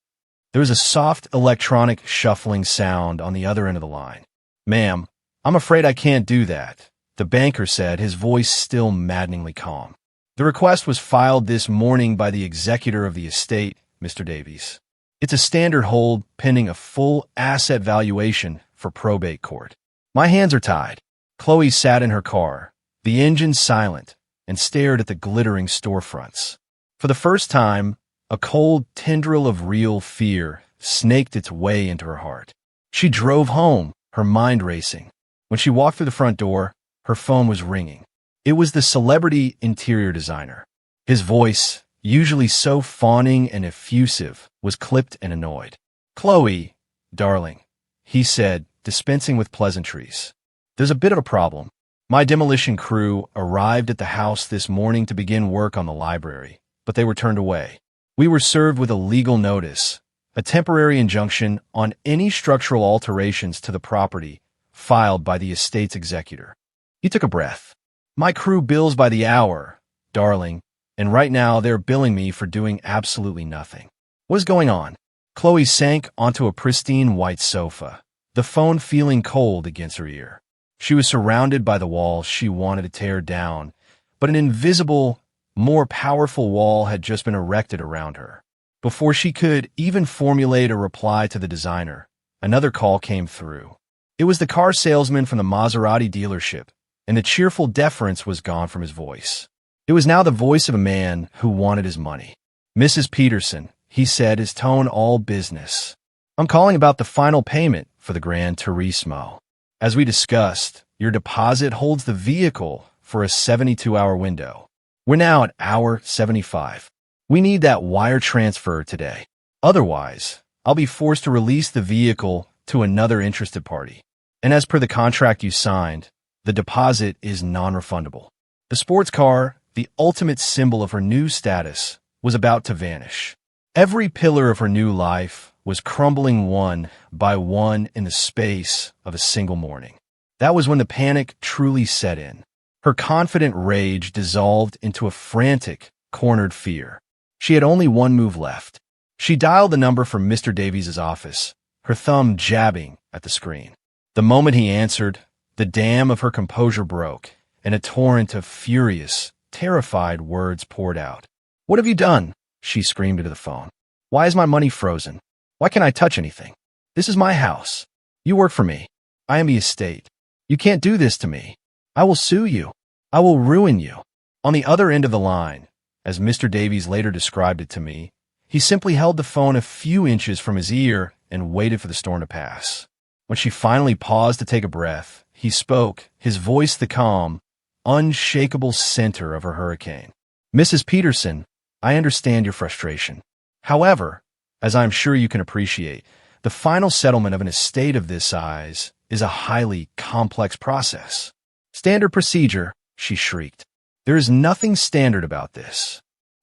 There was a soft electronic shuffling sound on the other end of the line. "Ma'am, I'm afraid I can't do that," the banker said, his voice still maddeningly calm. "The request was filed this morning by the executor of the estate, Mr. Davies. It's a standard hold pending a full asset valuation for probate court." "My hands are tied." Chloe sat in her car, the engine silent, and stared at the glittering storefronts. For the first time, a cold tendril of real fear snaked its way into her heart. She drove home, her mind racing. When she walked through the front door, her phone was ringing. It was the celebrity interior designer. His voice, usually so fawning and effusive, was clipped and annoyed. "Chloe, darling," he said, dispensing with pleasantries. "There's a bit of a problem. My demolition crew arrived at the house this morning to begin work on the library, but they were turned away. We were served with a legal notice, a temporary injunction on any structural alterations to the property filed by the estate's executor." He took a breath. "My crew bills by the hour, darling, and right now they're billing me for doing absolutely nothing. What is going on?" Chloe sank onto a pristine white sofa, the phone feeling cold against her ear. She was surrounded by the walls she wanted to tear down, but an invisible, more powerful wall had just been erected around her. Before she could even formulate a reply to the designer, another call came through. It was the car salesman from the Maserati dealership, and the cheerful deference was gone from his voice. It was now the voice of a man who wanted his money. "Mrs. Peterson," he said, his tone all business. "I'm calling about the final payment for the Gran Turismo. As we discussed, your deposit holds the vehicle for a 72-hour window. We're now at hour 75. We need that wire transfer today. Otherwise, I'll be forced to release the vehicle to another interested party. And as per the contract you signed, the deposit is non-refundable." The sports car, the ultimate symbol of her new status, was about to vanish. Every pillar of her new life was crumbling one by one in the space of a single morning. That was when the panic truly set in. Her confident rage dissolved into a frantic, cornered fear. She had only one move left. She dialed the number for Mr. Davies' office, her thumb jabbing at the screen. The moment he answered, the dam of her composure broke, and a torrent of furious, terrified words poured out. "What have you done?" she screamed into the phone. "Why is my money frozen? Why can't I touch anything? This is my house. You work for me. I am the estate. You can't do this to me. I will sue you. I will ruin you." On the other end of the line, as Mr. Davies later described it to me, he simply held the phone a few inches from his ear and waited for the storm to pass. When she finally paused to take a breath, he spoke, his voice the calm, unshakable center of her hurricane. "Mrs. Peterson, I understand your frustration. However, as I'm sure you can appreciate, the final settlement of an estate of this size is a highly complex process." "Standard procedure," she shrieked. "There is nothing standard about this.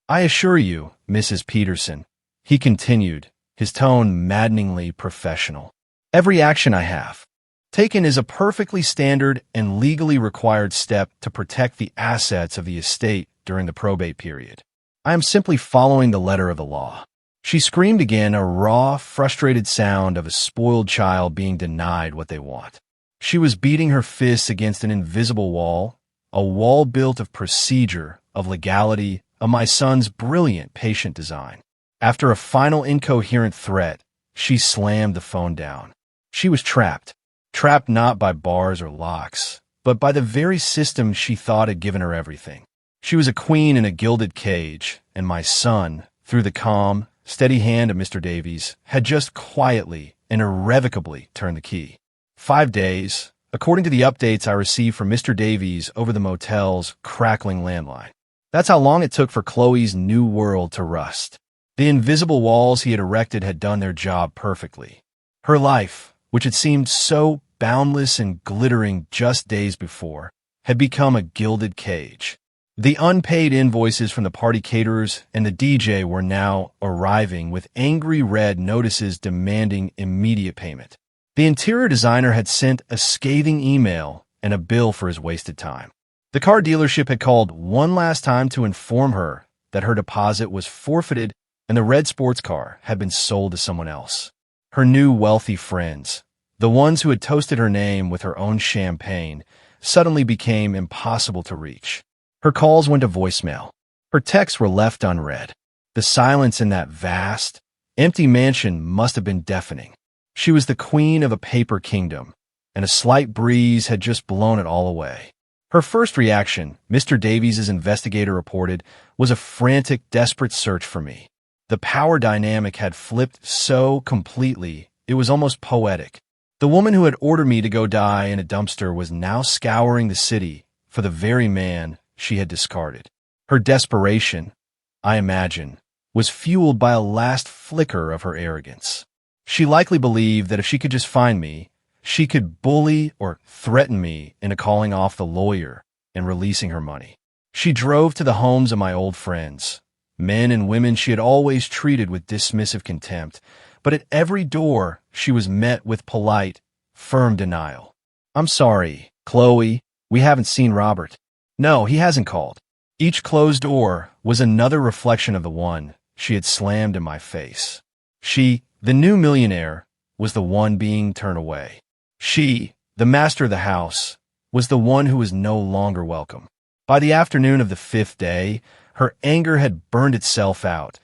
I assure you, Mrs. Peterson," he continued, his tone maddeningly professional. "Every action I have taken is a perfectly standard and legally required step to protect the assets of the estate during the probate period. I am simply following the letter of the law. She screamed again, a raw, frustrated sound of a spoiled child being denied what they want. She was beating her fists against an invisible wall, a wall built of procedure, of legality, of my son's brilliant patient design. After a final incoherent threat, she slammed the phone down. She was trapped. Trapped not by bars or locks, but by the very system she thought had given her everything. She was a queen in a gilded cage, and my son, through the calm, steady hand of Mr. Davies, had just quietly and irrevocably turned the key. 5 days, according to the updates I received from Mr. Davies over the motel's crackling landline. That's how long it took for Chloe's new world to rust. The invisible walls he had erected had done their job perfectly. Her life, which had seemed so boundless and glittering just days before, had become a gilded cage. The unpaid invoices from the party caterers and the DJ were now arriving with angry red notices demanding immediate payment. The interior designer had sent a scathing email and a bill for his wasted time. The car dealership had called one last time to inform her that her deposit was forfeited and the red sports car had been sold to someone else. Her new wealthy friends, the ones who had toasted her name with her own champagne, suddenly became impossible to reach. Her calls went to voicemail. Her texts were left unread. The silence in that vast, empty mansion must have been deafening. She was the queen of a paper kingdom, and a slight breeze had just blown it all away. Her first reaction, Mr. Davies' investigator reported, was a frantic, desperate search for me. The power dynamic had flipped so completely, it was almost poetic. The woman who had ordered me to go die in a dumpster was now scouring the city for the very man she had discarded. Her desperation, I imagine, was fueled by a last flicker of her arrogance. She likely believed that if she could just find me, she could bully or threaten me into calling off the lawyer and releasing her money. She drove to the homes of my old friends, men and women she had always treated with dismissive contempt, but at every door she was met with polite, firm denial. "I'm sorry, Chloe, we haven't seen Robert. No, he hasn't called." Each closed door was another reflection of the one she had slammed in my face. She, the new millionaire, was the one being turned away. She, the master of the house, was the one who was no longer welcome. By the afternoon of the 5th day, her anger had burned itself out,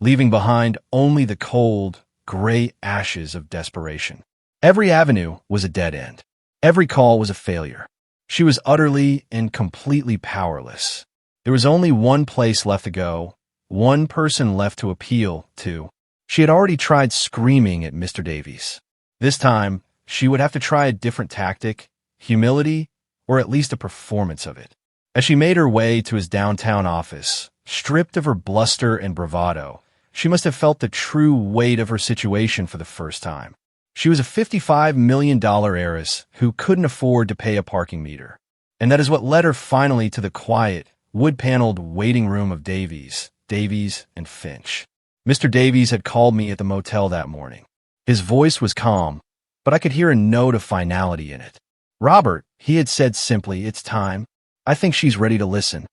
leaving behind only the cold, gray ashes of desperation. Every avenue was a dead end. Every call was a failure. She was utterly and completely powerless. There was only one place left to go, one person left to appeal to. She had already tried screaming at Mr. Davies. This time, she would have to try a different tactic, humility, or at least a performance of it. As she made her way to his downtown office, stripped of her bluster and bravado, she must have felt the true weight of her situation for the first time. She was a $55 million heiress who couldn't afford to pay a parking meter. And that is what led her finally to the quiet, wood-paneled waiting room of Davies, and Finch. Mr. Davies had called me at the motel that morning. His voice was calm, but I could hear a note of finality in it. "Robert," he had said simply, "it's time. I think she's ready to listen."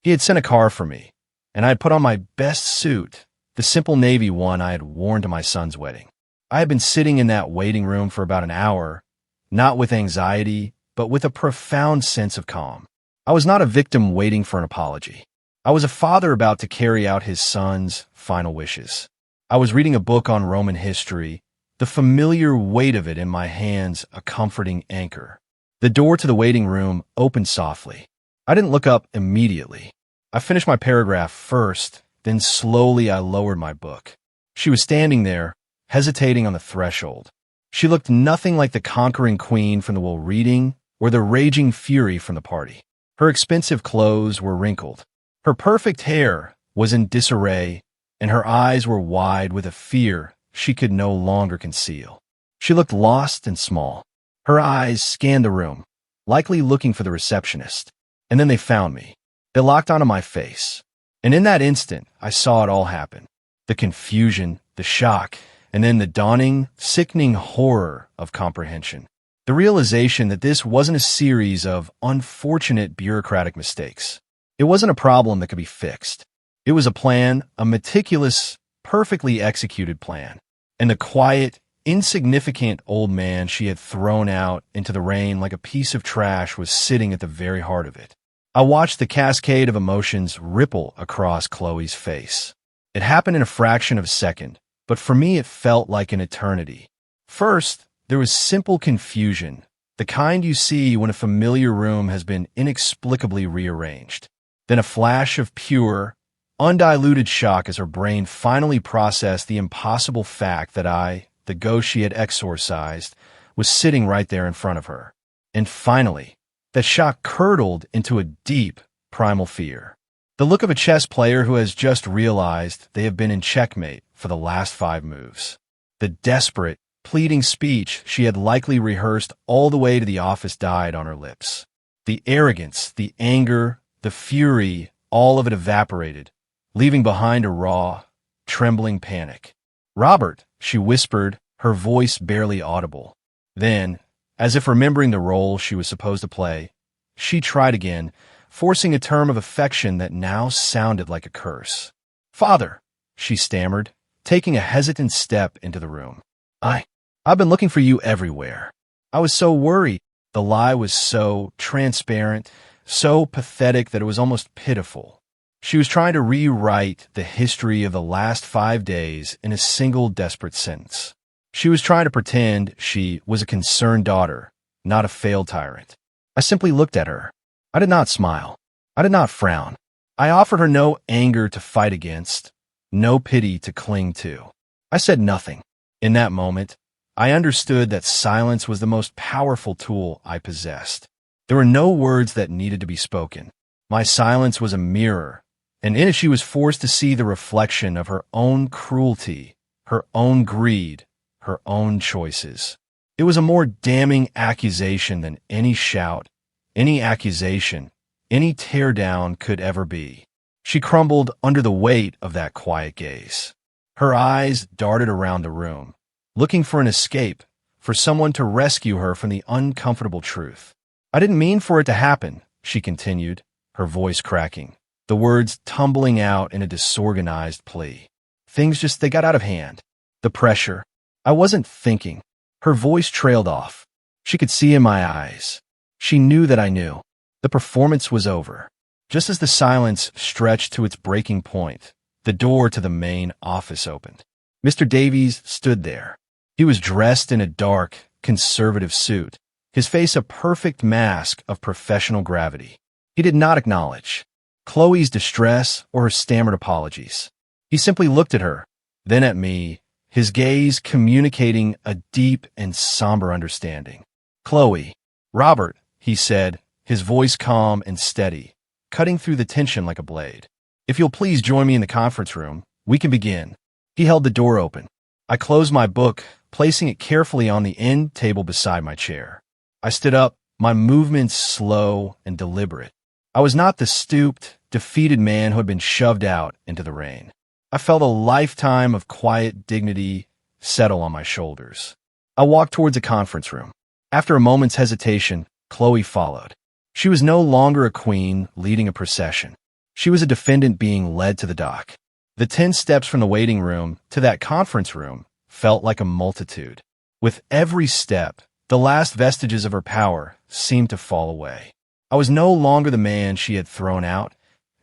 He had sent a car for me, and I had put on my best suit, the simple navy one I had worn to my son's wedding. I had been sitting in that waiting room for about an hour, not with anxiety, but with a profound sense of calm. I was not a victim waiting for an apology. I was a father about to carry out his son's final wishes. I was reading a book on Roman history, the familiar weight of it in my hands a comforting anchor. The door to the waiting room opened softly. I didn't look up immediately. I finished my paragraph first, then slowly I lowered my book. She was standing there, hesitating on the threshold. She looked nothing like the conquering queen from the Will Reading or the raging fury from the party. Her expensive clothes were wrinkled. Her perfect hair was in disarray, and her eyes were wide with a fear she could no longer conceal. She looked lost and small. Her eyes scanned the room, likely looking for the receptionist, and then they found me. They locked onto my face, and in that instant, I saw it all happen. The confusion, the shock, and then the dawning, sickening horror of comprehension. The realization that this wasn't a series of unfortunate bureaucratic mistakes. It wasn't a problem that could be fixed. It was a plan, a meticulous, perfectly executed plan. And the quiet, insignificant old man she had thrown out into the rain like a piece of trash was sitting at the very heart of it. I watched the cascade of emotions ripple across Chloe's face. It happened in a fraction of a second, but for me it felt like an eternity. First, there was simple confusion, the kind you see when a familiar room has been inexplicably rearranged. Then a flash of pure, undiluted shock as her brain finally processed the impossible fact that I, the ghost she had exorcised, was sitting right there in front of her. And finally, that shock curdled into a deep, primal fear. The look of a chess player who has just realized they have been in checkmate for the last 5 moves. The desperate, pleading speech she had likely rehearsed all the way to the office died on her lips. The arrogance, the anger, the fury, all of it evaporated, leaving behind a raw, trembling panic. "Robert," she whispered, her voice barely audible. Then, as if remembering the role she was supposed to play, she tried again, forcing a term of affection that now sounded like a curse. "Father," she stammered, taking a hesitant step into the room. I've been looking for you everywhere. I was so worried." The lie was so transparent, so pathetic that it was almost pitiful. She was trying to rewrite the history of the last 5 days in a single desperate sentence. She was trying to pretend she was a concerned daughter, not a failed tyrant. I simply looked at her. I did not smile. I did not frown. I offered her no anger to fight against, no pity to cling to. I said nothing. In that moment, I understood that silence was the most powerful tool I possessed. There were no words that needed to be spoken. My silence was a mirror, and in it she was forced to see the reflection of her own cruelty, her own greed, her own choices. It was a more damning accusation than any shout, any accusation, any teardown could ever be. She crumbled under the weight of that quiet gaze. Her eyes darted around the room, looking for an escape, for someone to rescue her from the uncomfortable truth. "I didn't mean for it to happen," she continued, her voice cracking, the words tumbling out in a disorganized plea. They got out of hand. The pressure. I wasn't thinking. Her voice trailed off. She could see in my eyes. She knew that I knew. The performance was over. Just as the silence stretched to its breaking point, the door to the main office opened. Mr. Davies stood there. He was dressed in a dark, conservative suit, his face a perfect mask of professional gravity. He did not acknowledge Chloe's distress or her stammered apologies. He simply looked at her, then at me, his gaze communicating a deep and somber understanding. "Chloe." "Robert," he said, his voice calm and steady, cutting through the tension like a blade. "If you'll please join me in the conference room, we can begin." He held the door open. I closed my book, placing it carefully on the end table beside my chair. I stood up, my movements slow and deliberate. I was not the stooped, defeated man who had been shoved out into the rain. I felt a lifetime of quiet dignity settle on my shoulders. I walked towards a conference room. After a moment's hesitation, Chloe followed. She was no longer a queen leading a procession. She was a defendant being led to the dock. The 10 steps from the waiting room to that conference room felt like a multitude. With every step, the last vestiges of her power seemed to fall away. I was no longer the man she had thrown out,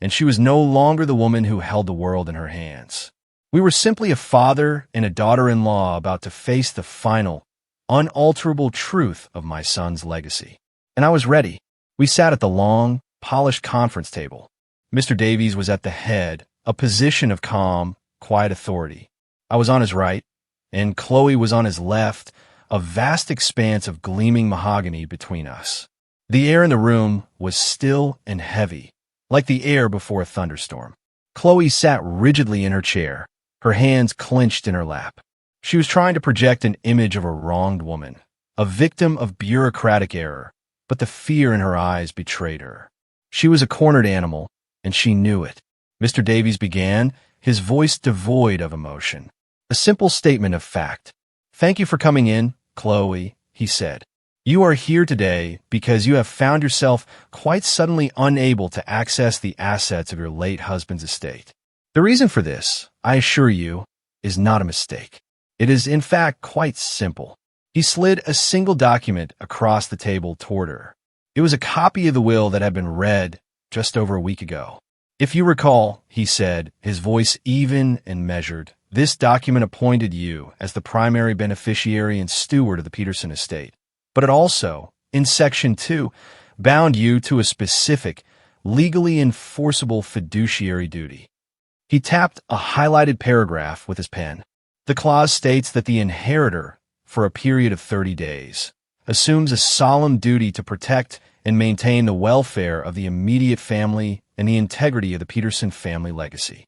and she was no longer the woman who held the world in her hands. We were simply a father and a daughter-in-law about to face the final, unalterable truth of my son's legacy. And I was ready. We sat at the long, polished conference table. Mr. Davies was at the head, a position of calm, quiet authority. I was on his right, and Chloe was on his left, a vast expanse of gleaming mahogany between us. The air in the room was still and heavy, like the air before a thunderstorm. Chloe sat rigidly in her chair, her hands clenched in her lap. She was trying to project an image of a wronged woman, a victim of bureaucratic error, but the fear in her eyes betrayed her. She was a cornered animal, and she knew it. Mr. Davies began, his voice devoid of emotion. A simple statement of fact. "Thank you for coming in, Chloe," he said. "You are here today because you have found yourself quite suddenly unable to access the assets of your late husband's estate. The reason for this, I assure you, is not a mistake. It is, in fact, quite simple. He slid a single document across the table toward her. It was a copy of the will that had been read just over a week ago. If you recall, he said, his voice even and measured, this document appointed you as the primary beneficiary and steward of the Peterson estate. But it also, in Section 2, bound you to a specific, legally enforceable fiduciary duty. He tapped a highlighted paragraph with his pen. The clause states that the inheritor, for a period of 30 days, assumes a solemn duty to protect and maintain the welfare of the immediate family and the integrity of the Peterson family legacy.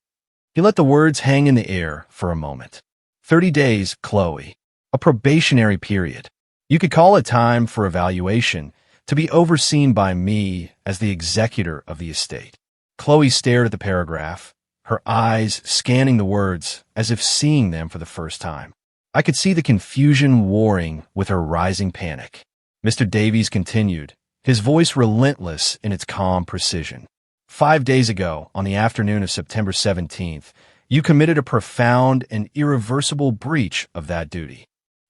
He let the words hang in the air for a moment. 30 days, Chloe. A probationary period. You could call it time for evaluation, to be overseen by me as the executor of the estate. Chloe stared at the paragraph, her eyes scanning the words as if seeing them for the first time. I could see the confusion warring with her rising panic. Mr. Davies continued, his voice relentless in its calm precision. 5 days ago, on the afternoon of September 17th, you committed a profound and irreversible breach of that duty.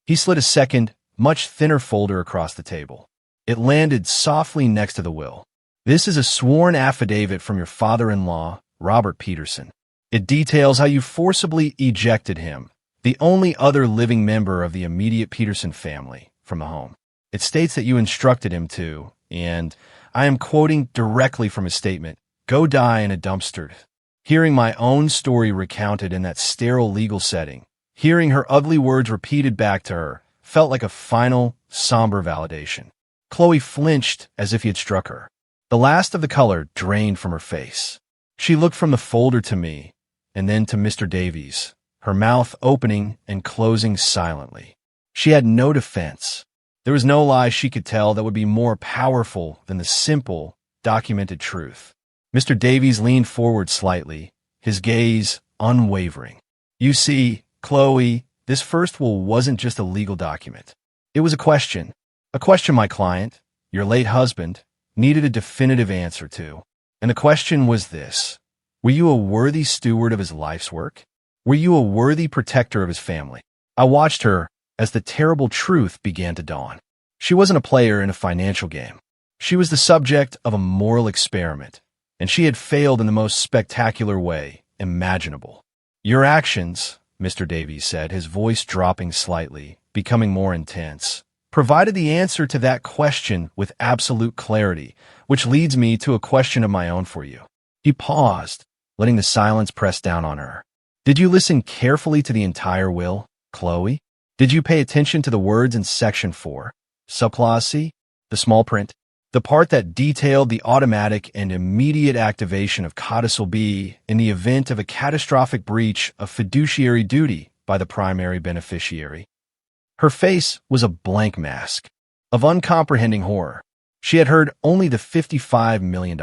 He slid a second, much thinner folder across the table. It landed softly next to the will. This is a sworn affidavit from your father-in-law, Robert Peterson. It details how you forcibly ejected him, the only other living member of the immediate Peterson family, from the home. It states that you instructed him to, and I am quoting directly from his statement, go die in a dumpster. Hearing my own story recounted in that sterile legal setting, hearing her ugly words repeated back to her, felt like a final, somber validation. Chloe flinched as if he had struck her. The last of the color drained from her face. She looked from the folder to me, and then to Mr. Davies, her mouth opening and closing silently. She had no defense. There was no lie she could tell that would be more powerful than the simple, documented truth. Mr. Davies leaned forward slightly, his gaze unwavering. You see, Chloe, this first will wasn't just a legal document. It was a question my client, your late husband, needed a definitive answer to. And the question was this: were you a worthy steward of his life's work? Were you a worthy protector of his family? I watched her as the terrible truth began to dawn. She wasn't a player in a financial game. She was the subject of a moral experiment, and she had failed in the most spectacular way imaginable. Your actions, Mr. Davies said, his voice dropping slightly, becoming more intense, provided the answer to that question with absolute clarity, which leads me to a question of my own for you. He paused, letting the silence press down on her. Did you listen carefully to the entire will, Chloe? Did you pay attention to the words in Section 4, Subclause C, the small print, the part that detailed the automatic and immediate activation of Codicil B in the event of a catastrophic breach of fiduciary duty by the primary beneficiary? Her face was a blank mask of uncomprehending horror. She had heard only the $55 million.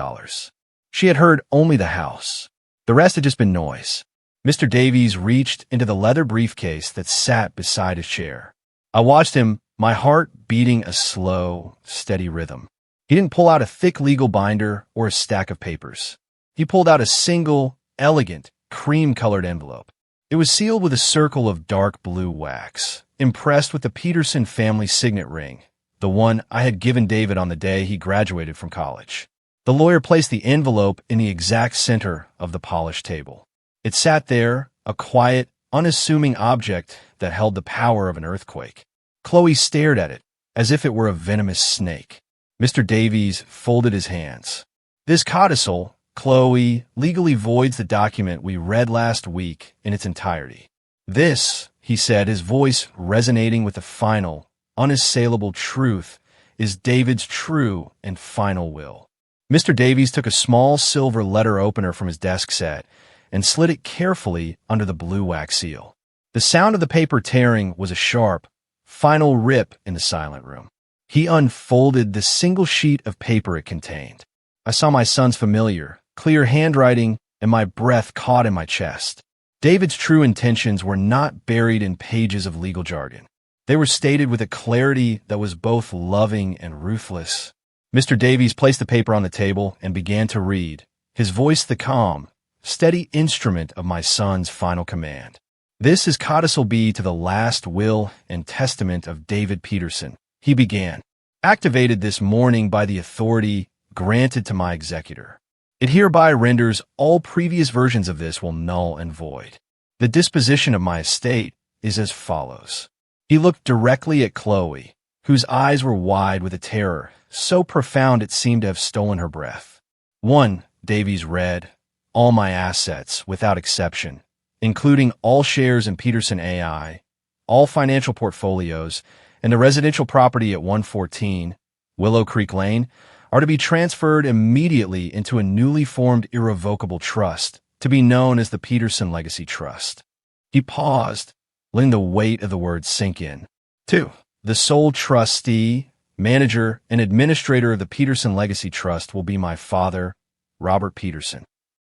She had heard only the house. The rest had just been noise. Mr. Davies reached into the leather briefcase that sat beside his chair. I watched him, my heart beating a slow, steady rhythm. He didn't pull out a thick legal binder or a stack of papers. He pulled out a single, elegant, cream-colored envelope. It was sealed with a circle of dark blue wax, impressed with the Peterson family signet ring, the one I had given David on the day he graduated from college. The lawyer placed the envelope in the exact center of the polished table. It sat there, a quiet, unassuming object that held the power of an earthquake. Chloe stared at it, as if it were a venomous snake. Mr. Davies folded his hands. This codicil, Chloe, legally voids the document we read last week in its entirety. This, he said, his voice resonating with the final, unassailable truth, is David's true and final will. Mr. Davies took a small silver letter opener from his desk set and slid it carefully under the blue wax seal. The sound of the paper tearing was a sharp, final rip in the silent room. He unfolded the single sheet of paper it contained. I saw my son's familiar, clear handwriting, and my breath caught in my chest. David's true intentions were not buried in pages of legal jargon. They were stated with a clarity that was both loving and ruthless. Mr. Davies placed the paper on the table and began to read, his voice the calm, steady instrument of my son's final command. This is Codicil B to the last will and testament of David Peterson. He began, activated this morning by the authority granted to my executor. It hereby renders all previous versions of this will null and void. The disposition of my estate is as follows. He looked directly at Chloe, whose eyes were wide with a terror so profound it seemed to have stolen her breath. 1. Davies read, all my assets, without exception, including all shares in Peterson AI, all financial portfolios, and the residential property at 114 Willow Creek Lane, are to be transferred immediately into a newly formed irrevocable trust, to be known as the Peterson Legacy Trust. He paused, letting the weight of the words sink in. 2. The sole trustee, manager, and administrator of the Peterson Legacy Trust will be my father, Robert Peterson.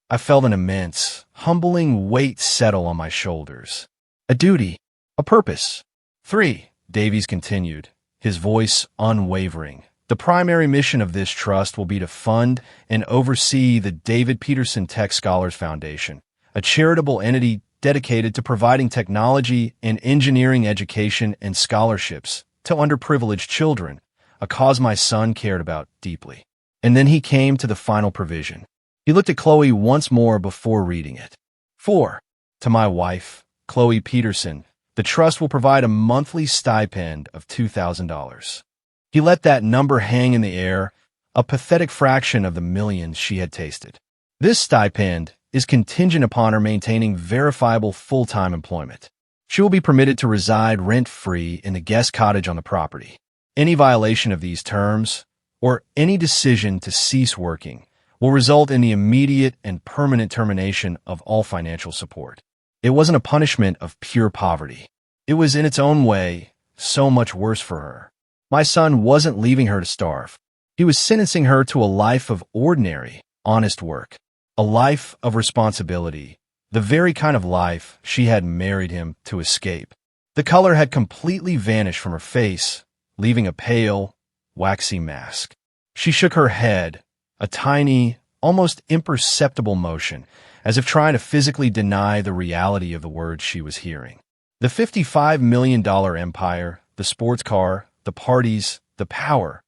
I felt an immense, humbling weight settle on my shoulders. A duty, a purpose. 3. Davies continued, his voice unwavering. The primary mission of this trust will be to fund and oversee the David Peterson Tech Scholars Foundation, a charitable entity dedicated to providing technology and engineering education and scholarships to underprivileged children, a cause my son cared about deeply. And then he came to the final provision. He looked at Chloe once more before reading it. 4. To my wife, Chloe Peterson, the trust will provide a monthly stipend of $2,000. He let that number hang in the air, a pathetic fraction of the millions she had tasted. This stipend is contingent upon her maintaining verifiable full-time employment. She will be permitted to reside rent-free in the guest cottage on the property. Any violation of these terms, or any decision to cease working, will result in the immediate and permanent termination of all financial support. It wasn't a punishment of pure poverty. It was, in its own way, so much worse for her. My son wasn't leaving her to starve. He was sentencing her to a life of ordinary, honest work, a life of responsibility, the very kind of life she had married him to escape. The color had completely vanished from her face, leaving a pale, waxy mask. She shook her head, a tiny, almost imperceptible motion, as if trying to physically deny the reality of the words she was hearing. The $55 million empire, the sports car, the parties, the power.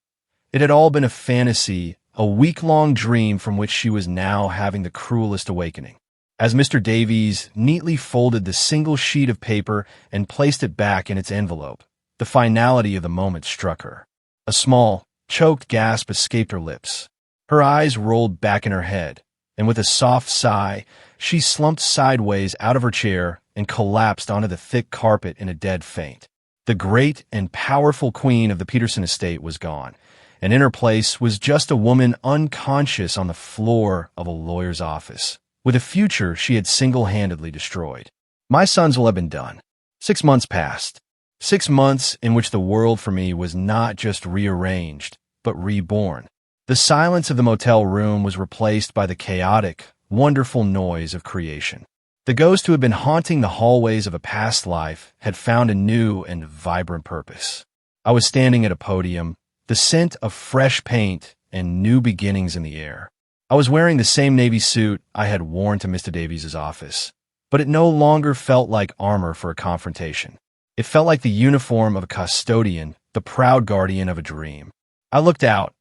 It had all been a fantasy, a week-long dream from which she was now having the cruelest awakening. As Mr. Davies neatly folded the single sheet of paper and placed it back in its envelope, the finality of the moment struck her. A small, choked gasp escaped her lips. Her eyes rolled back in her head, and with a soft sigh, she slumped sideways out of her chair and collapsed onto the thick carpet in a dead faint. The great and powerful queen of the Peterson estate was gone, and in her place was just a woman unconscious on the floor of a lawyer's office, with a future she had single-handedly destroyed. My sons will have been done. 6 months passed. 6 months in which the world for me was not just rearranged, but reborn. The silence of the motel room was replaced by the chaotic, wonderful noise of creation. The ghost who had been haunting the hallways of a past life had found a new and vibrant purpose. I was standing at a podium, the scent of fresh paint and new beginnings in the air. I was wearing the same navy suit I had worn to Mr. Davies' office, but it no longer felt like armor for a confrontation. It felt like the uniform of a custodian, the proud guardian of a dream. I looked out,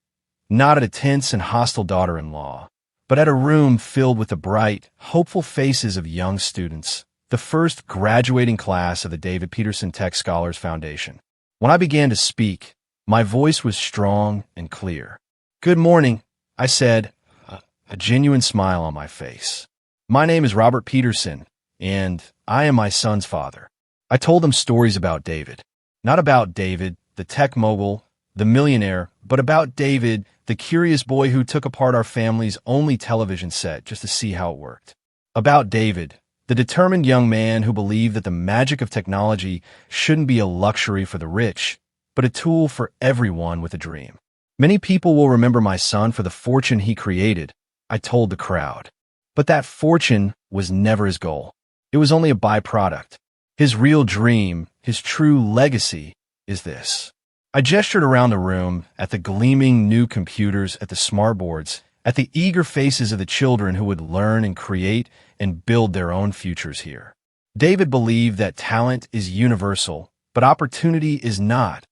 not at a tense and hostile daughter-in-law, but at a room filled with the bright, hopeful faces of young students, the first graduating class of the David Peterson Tech Scholars Foundation. When I began to speak, my voice was strong and clear. "Good morning," I said, a genuine smile on my face. "My name is Robert Peterson, and I am my son's father." I told them stories about David. Not about David, the tech mogul, the millionaire, but about David, the curious boy who took apart our family's only television set just to see how it worked. About David, the determined young man who believed that the magic of technology shouldn't be a luxury for the rich, but a tool for everyone with a dream. Many people will remember my son for the fortune he created, I told the crowd. But that fortune was never his goal. It was only a byproduct. His real dream, his true legacy, is this. I gestured around the room at the gleaming new computers, at the smartboards, at the eager faces of the children who would learn and create and build their own futures here. David believed that talent is universal, but opportunity is not,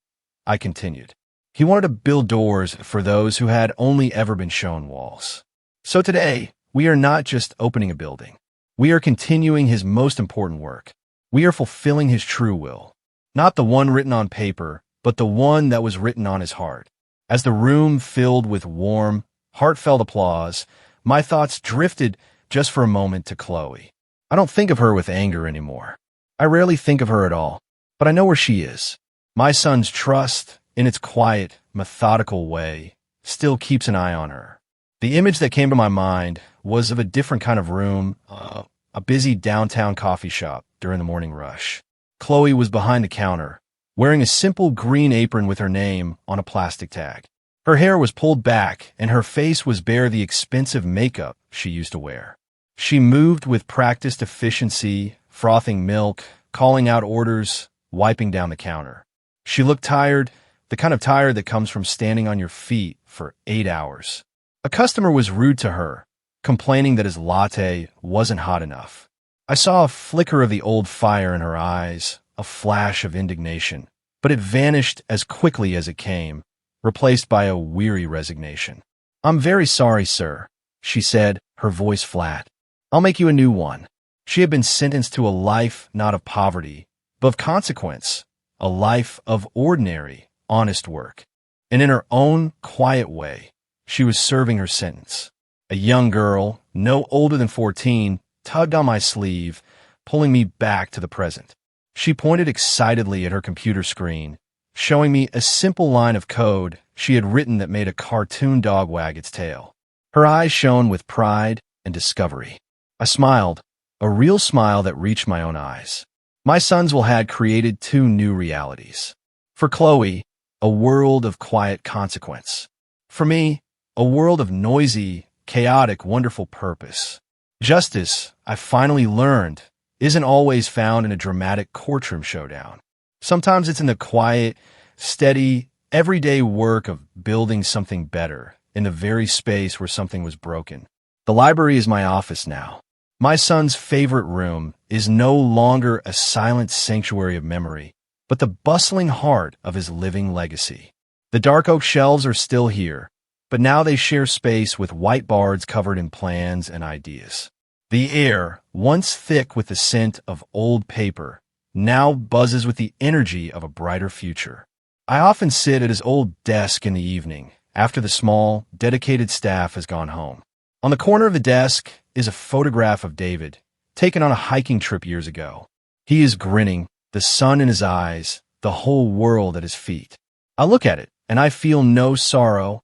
I continued. He wanted to build doors for those who had only ever been shown walls. So today, we are not just opening a building. We are continuing his most important work. We are fulfilling his true will. Not the one written on paper, but the one that was written on his heart. As the room filled with warm, heartfelt applause, my thoughts drifted just for a moment to Chloe. I don't think of her with anger anymore. I rarely think of her at all, but I know where she is. My son's trust, in its quiet, methodical way, still keeps an eye on her. The image that came to my mind was of a different kind of room, a busy downtown coffee shop during the morning rush. Chloe was behind the counter, wearing a simple green apron with her name on a plastic tag. Her hair was pulled back, and her face was bare of the expensive makeup she used to wear. She moved with practiced efficiency, frothing milk, calling out orders, wiping down the counter. She looked tired, the kind of tired that comes from standing on your feet for 8 hours. A customer was rude to her, complaining that his latte wasn't hot enough. I saw a flicker of the old fire in her eyes, a flash of indignation, but it vanished as quickly as it came, replaced by a weary resignation. "I'm very sorry, sir," she said, her voice flat. "I'll make you a new one." She had been sentenced to a life not of poverty, but of consequence, a life of ordinary, honest work. And in her own quiet way, she was serving her sentence. A young girl, no older than 14, tugged on my sleeve, pulling me back to the present. She pointed excitedly at her computer screen, showing me a simple line of code she had written that made a cartoon dog wag its tail. Her eyes shone with pride and discovery. I smiled, a real smile that reached my own eyes. My sons will had created 2 new realities. For Chloe, a world of quiet consequence. For me, a world of noisy, chaotic, wonderful purpose. Justice, I finally learned, isn't always found in a dramatic courtroom showdown. Sometimes it's in the quiet, steady, everyday work of building something better in the very space where something was broken. The library is my office now. My son's favorite room is no longer a silent sanctuary of memory, but the bustling heart of his living legacy. The dark oak shelves are still here, but now they share space with whiteboards covered in plans and ideas. The air, once thick with the scent of old paper, now buzzes with the energy of a brighter future. I often sit at his old desk in the evening, after the small, dedicated staff has gone home. On the corner of the desk is a photograph of David, taken on a hiking trip years ago. He is grinning, the sun in his eyes, the whole world at his feet. I look at it, and I feel no sorrow,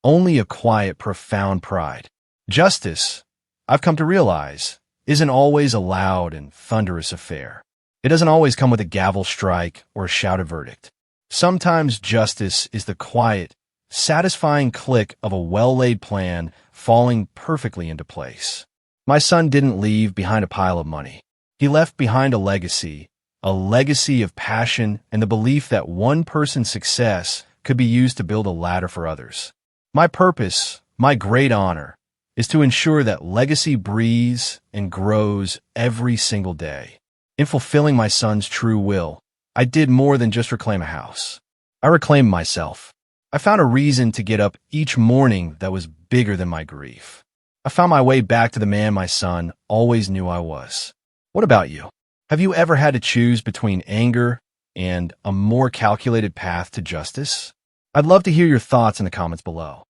only a quiet, profound pride. Justice, I've come to realize, isn't always a loud and thunderous affair. It doesn't always come with a gavel strike or a shouted verdict. Sometimes justice is the quiet, satisfying click of a well-laid plan falling perfectly into place. My son didn't leave behind a pile of money. He left behind a legacy of passion and the belief that one person's success could be used to build a ladder for others. My purpose, my great honor, is to ensure that legacy breathes and grows every single day. In fulfilling my son's true will, I did more than just reclaim a house. I reclaimed myself. I found a reason to get up each morning that was bigger than my grief. I found my way back to the man my son always knew I was. What about you? Have you ever had to choose between anger and a more calculated path to justice? I'd love to hear your thoughts in the comments below.